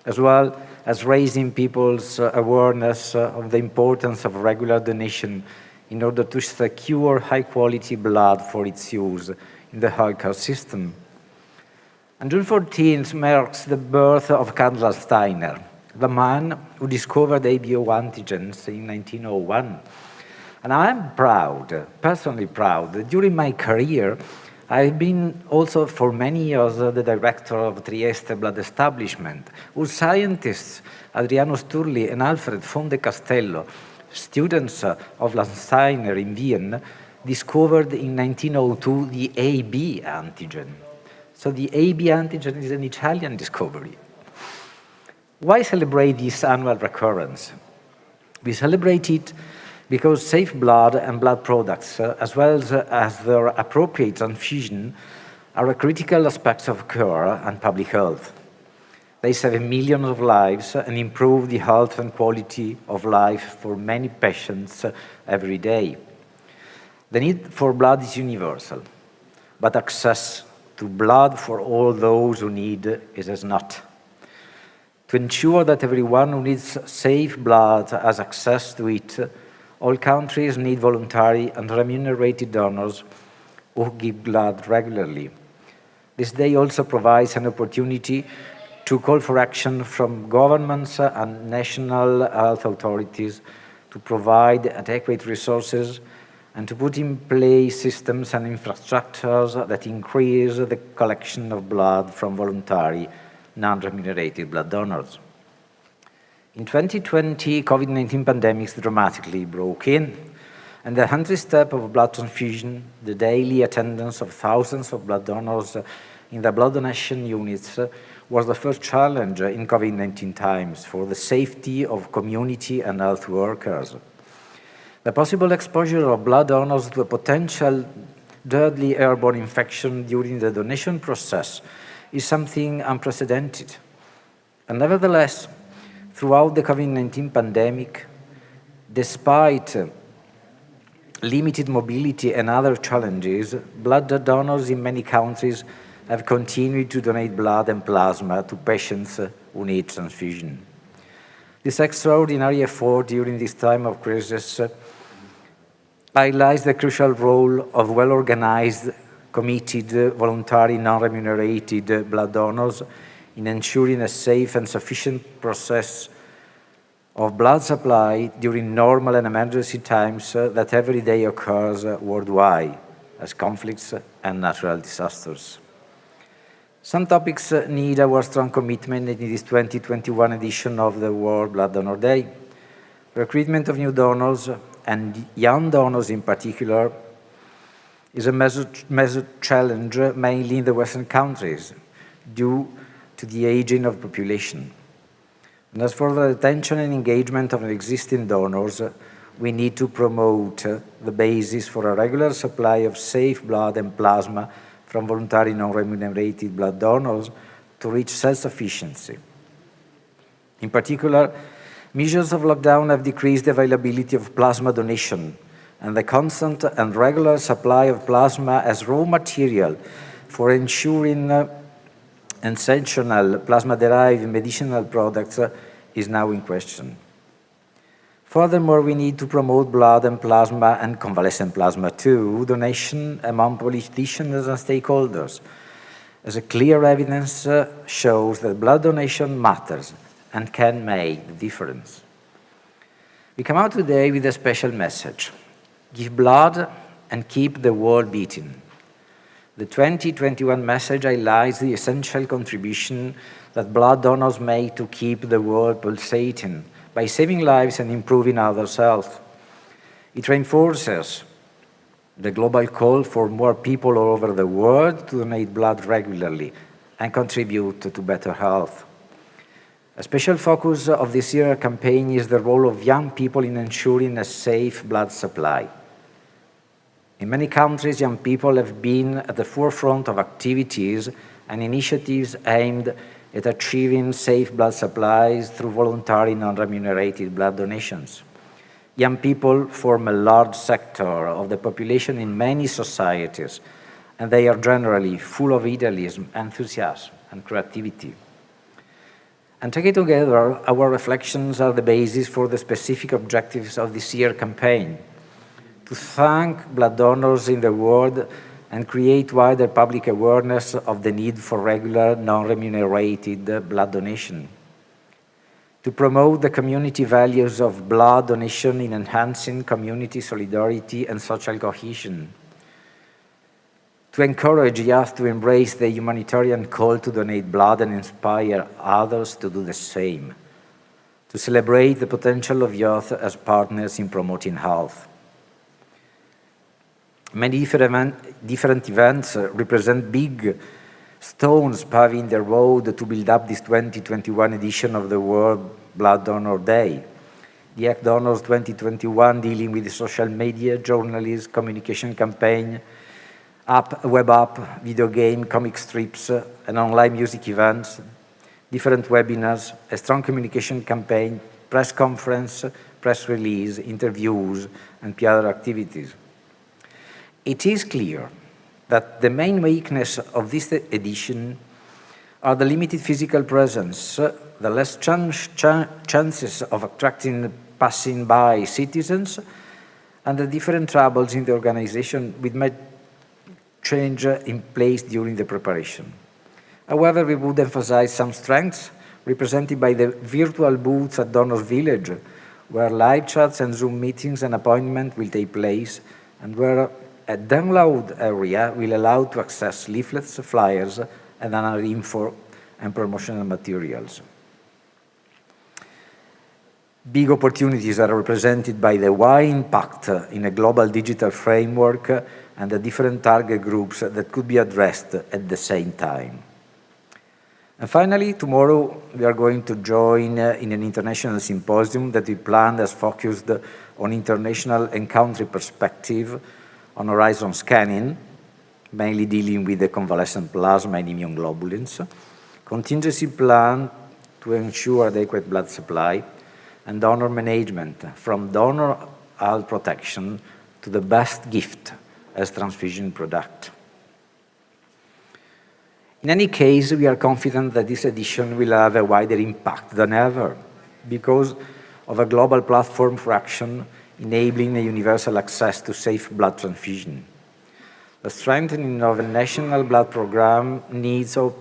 as well as raising people's awareness of the importance of regular donation in order to secure high-quality blood for its use in the healthcare system. And June 14th marks the birth of Karl Steiner, the man who discovered ABO antigens in 1901. And I'm proud, personally proud, that during my career, I've been also for many years the director of Trieste Blood Establishment, whose scientists, Adriano Sturli and Alfred Fonde Castello, students of Steiner in Vienna, discovered in 1902 the AB antigen. So the AB antigen is an Italian discovery. Why celebrate this annual recurrence? We celebrate it because safe blood and blood products, as well as their appropriate transfusion, are a critical aspect of care and public health. They save millions of lives and improve the health and quality of life for many patients every day. The need for blood is universal, but access to blood for all those who need it is not. To ensure that everyone who needs safe blood has access to it, all countries need voluntary and remunerated donors who give blood regularly. This day also provides an opportunity to call for action from governments and national health authorities to provide adequate resources and to put in place systems and infrastructures that increase the collection of blood from voluntary, non-remunerated blood donors. In 2020, COVID-19 pandemic dramatically broke in, and the 100th step of blood transfusion, the daily attendance of thousands of blood donors in the blood donation units, was the first challenge in COVID-19 times for the safety of community and health workers. The possible exposure of blood donors to a potential deadly airborne infection during the donation process is something unprecedented. And nevertheless, throughout the COVID-19 pandemic, despite limited mobility and other challenges, blood donors in many countries have continued to donate blood and plasma to patients who need transfusion. This extraordinary effort during this time of crisis highlights the crucial role of well-organized, committed, voluntary, non-remunerated blood donors in ensuring a safe and sufficient process of blood supply during normal and emergency times that every day occurs worldwide as conflicts and natural disasters. Some topics need our strong commitment in this 2021 edition of the World Blood Donor Day. Recruitment of new donors and young donors in particular is a major challenge mainly in the Western countries due to the aging of population. And as for the attention and engagement of existing donors, we need to promote the basis for a regular supply of safe blood and plasma from voluntary non-remunerated blood donors to reach self-sufficiency. In particular, measures of lockdown have decreased the availability of plasma donation, and the constant and regular supply of plasma as raw material for ensuring essential plasma-derived medicinal products is now in question. Furthermore, we need to promote blood and plasma and convalescent plasma too, donation among politicians and stakeholders, as a clear evidence shows that blood donation matters and can make the difference. We come out today with a special message. Give blood and keep the world beating. The 2021 message highlights the essential contribution that blood donors make to keep the world pulsating by saving lives and improving others' health. It reinforces the global call for more people all over the world to donate blood regularly and contribute to better health. A special focus of this year's campaign is the role of young people in ensuring a safe blood supply. In many countries, young people have been at the forefront of activities and initiatives aimed at achieving safe blood supplies through voluntary non-remunerated blood donations. Young people form a large sector of the population in many societies, and they are generally full of idealism, enthusiasm, and creativity. And taken together, our reflections are the basis for the specific objectives of this year's campaign: to thank blood donors in the world and create wider public awareness of the need for regular, non-remunerated blood donation. To promote the community values of blood donation in enhancing community solidarity and social cohesion. To encourage youth to embrace the humanitarian call to donate blood and inspire others to do the same. To celebrate the potential of youth as partners in promoting health. Many different events represent big stones paving the road to build up this 2021 edition of the World Blood Donor Day. The Act Donors 2021 dealing with social media, journalism, communication campaign, web app, video game, comic strips, and online music events, different webinars, a strong communication campaign, press conference, press release, interviews, and PR activities. It is clear that the main weakness of this edition are the limited physical presence, the less chances of attracting passing by citizens, and the different troubles in the organization which might change in place during the preparation. However, we would emphasize some strengths represented by the virtual booths at Donors Village, where live chats and Zoom meetings and appointments will take place, and where a download area will allow to access leaflets, flyers, and other info and promotional materials. Big opportunities are represented by the wide impact in a global digital framework and the different target groups that could be addressed at the same time. And finally, tomorrow we are going to join in an international symposium that we planned as focused on international and country perspective on horizon scanning, mainly dealing with the convalescent plasma and immunoglobulins, contingency plan to ensure adequate blood supply, and donor management, from donor health protection to the best gift as transfusion product. In any case, we are confident that this edition will have a wider impact than ever because of a global platform for action enabling a universal access to safe blood transfusion. The strengthening of a national blood program needs to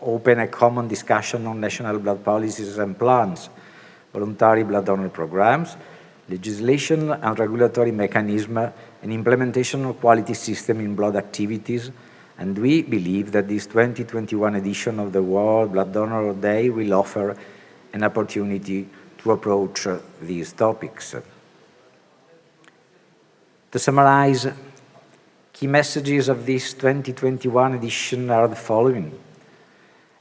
open a common discussion on national blood policies and plans, voluntary blood donor programs, legislation and regulatory mechanism, and implementation of quality system in blood activities, and we believe that this 2021 edition of the World Blood Donor Day will offer an opportunity to approach these topics. To summarize, key messages of this 2021 edition are the following.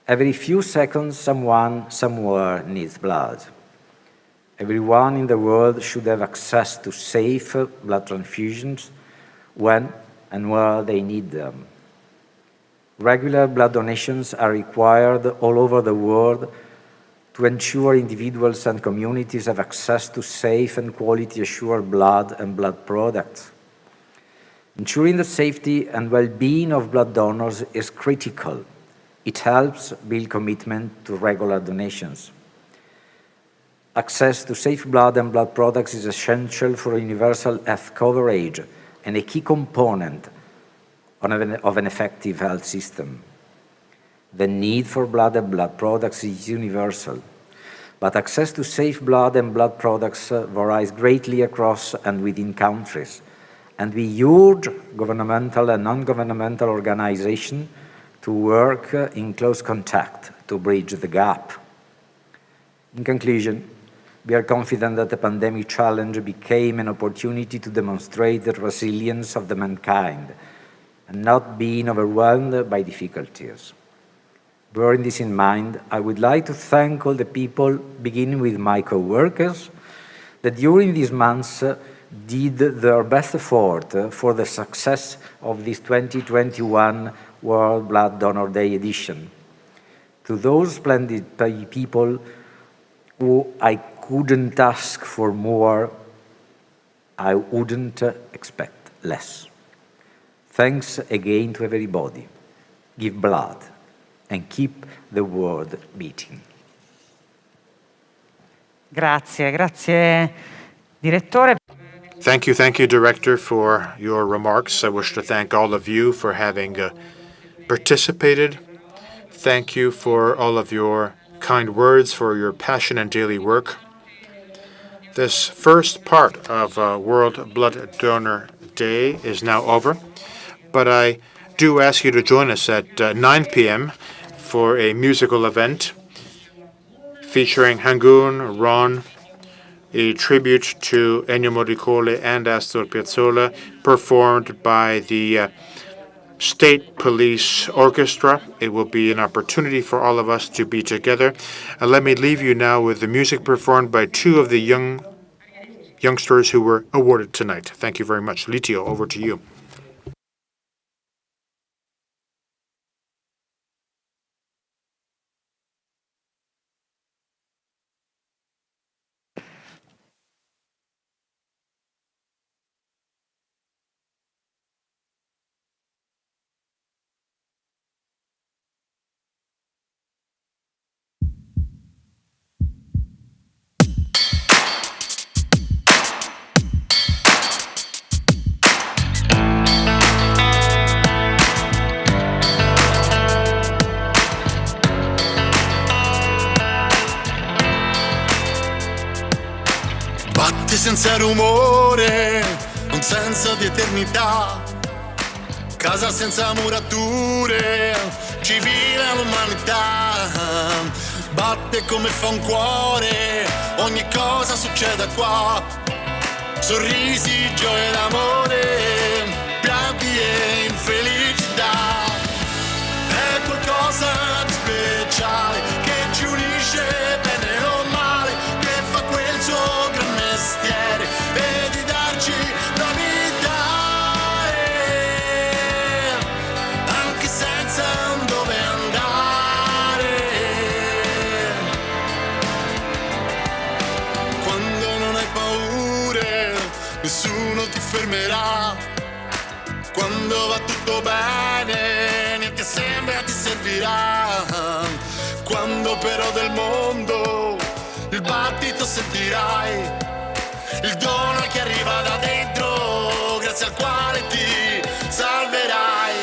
Every few seconds, someone, somewhere needs blood. Everyone in the world should have access to safe blood transfusions when and where they need them. Regular blood donations are required all over the world to ensure individuals and communities have access to safe and quality assured blood and blood products. Ensuring the safety and well-being of blood donors is critical. It helps build commitment to regular donations. Access to safe blood and blood products is essential for universal health coverage and a key component of an effective health system. The need for blood and blood products is universal, but access to safe blood and blood products varies greatly across and within countries, and we urge governmental and non-governmental organizations to work in close contact to bridge the gap. In conclusion, we are confident that the pandemic challenge became an opportunity to demonstrate the resilience of the mankind and not being overwhelmed by difficulties. Bearing this in mind, I would like to thank all the people, beginning with my co-workers, that during these months did their best effort for the success of this 2021 World Blood Donor Day edition. to those splendid people who I couldn't ask for more, I wouldn't expect less. Thanks again to everybody. Give blood and keep the world beating. Grazie, grazie direttore. Thank you, Director, for your remarks. I wish to thank all of you for having participated. Thank you for all of your kind words, for your passion and daily work. This first part of World Blood Donor Day is now over, but I do ask you to join us at 9 p.m. for a musical event featuring Hangun, Ron, a tribute to Ennio Morricone and Astor Piazzolla, performed by the State Police Orchestra. It will be an opportunity for all of us to be together. Let me leave you now with the music performed by two of the youngsters who were awarded tonight. Thank you very much. Litio, over to you. Batti senza rumore, un senso di eternità, casa senza murature, civile l'umanità, batte come fa un cuore, ogni cosa succede qua, sorrisi, gioia d'amore, pianti e infelicità, è qualcosa di speciale che ci unisce bene o male, che fa quel suo gran mestiere e di darci la vita, anche senza un dove andare. Quando non hai paure, nessuno ti fermerà. Quando va tutto bene, niente sembra ti servirà. Quando però del mondo il battito sentirai, il dono che arriva da dentro, grazie al quale ti salverai.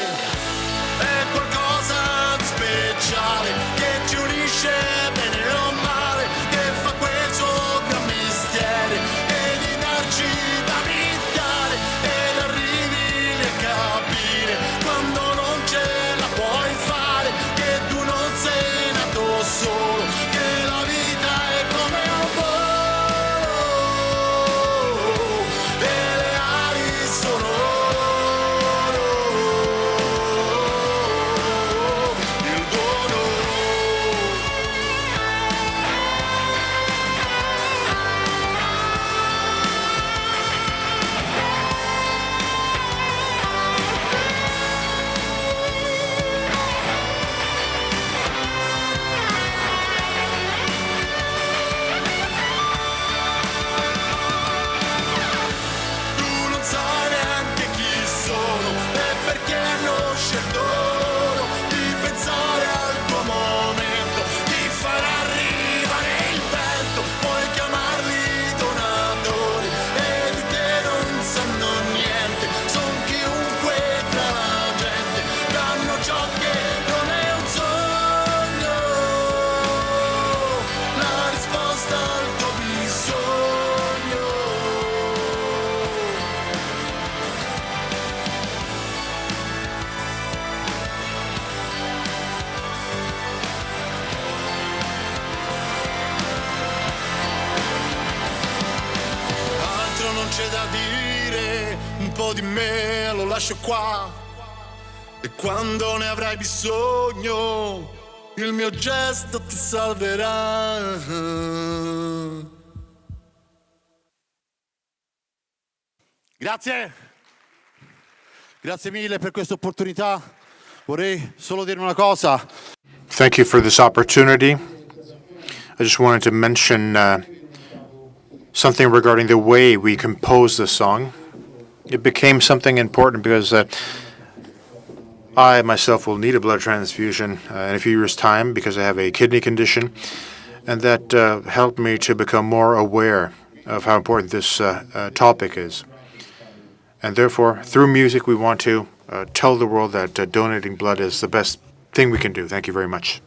È qualcosa di speciale che ci unisce bene o male, che fa quel suo gran mestiere e di darci da abitare ed arrivi a capire quando non ce la puoi fare, che tu non sei nato solo, che la vita è come un volo e le ali sono il dono. Tu non sai neanche chi sono e perché hanno scelto loro di pensare al tuo momento, di far arrivare il vento, puoi chiamarli donatori e di te non sanno niente, son chiunque tra la gente, danno ciò che non è un sogno, la risposta al tuo bisogno. Altro non c'è da dire, un po' di me lo lascio qua, e quando ne avrai bisogno il mio gesto ti salverà. Grazie mille per questa opportunità. Vorrei solo dire una cosa. Thank you for this opportunity. I just wanted to mention something regarding the way we composed the song. It became something important because I myself will need a blood transfusion in a few years' time because I have a kidney condition, and that helped me to become more aware of how important this topic is. And therefore, through music, we want to tell the world that donating blood is the best thing we can do. Thank you very much.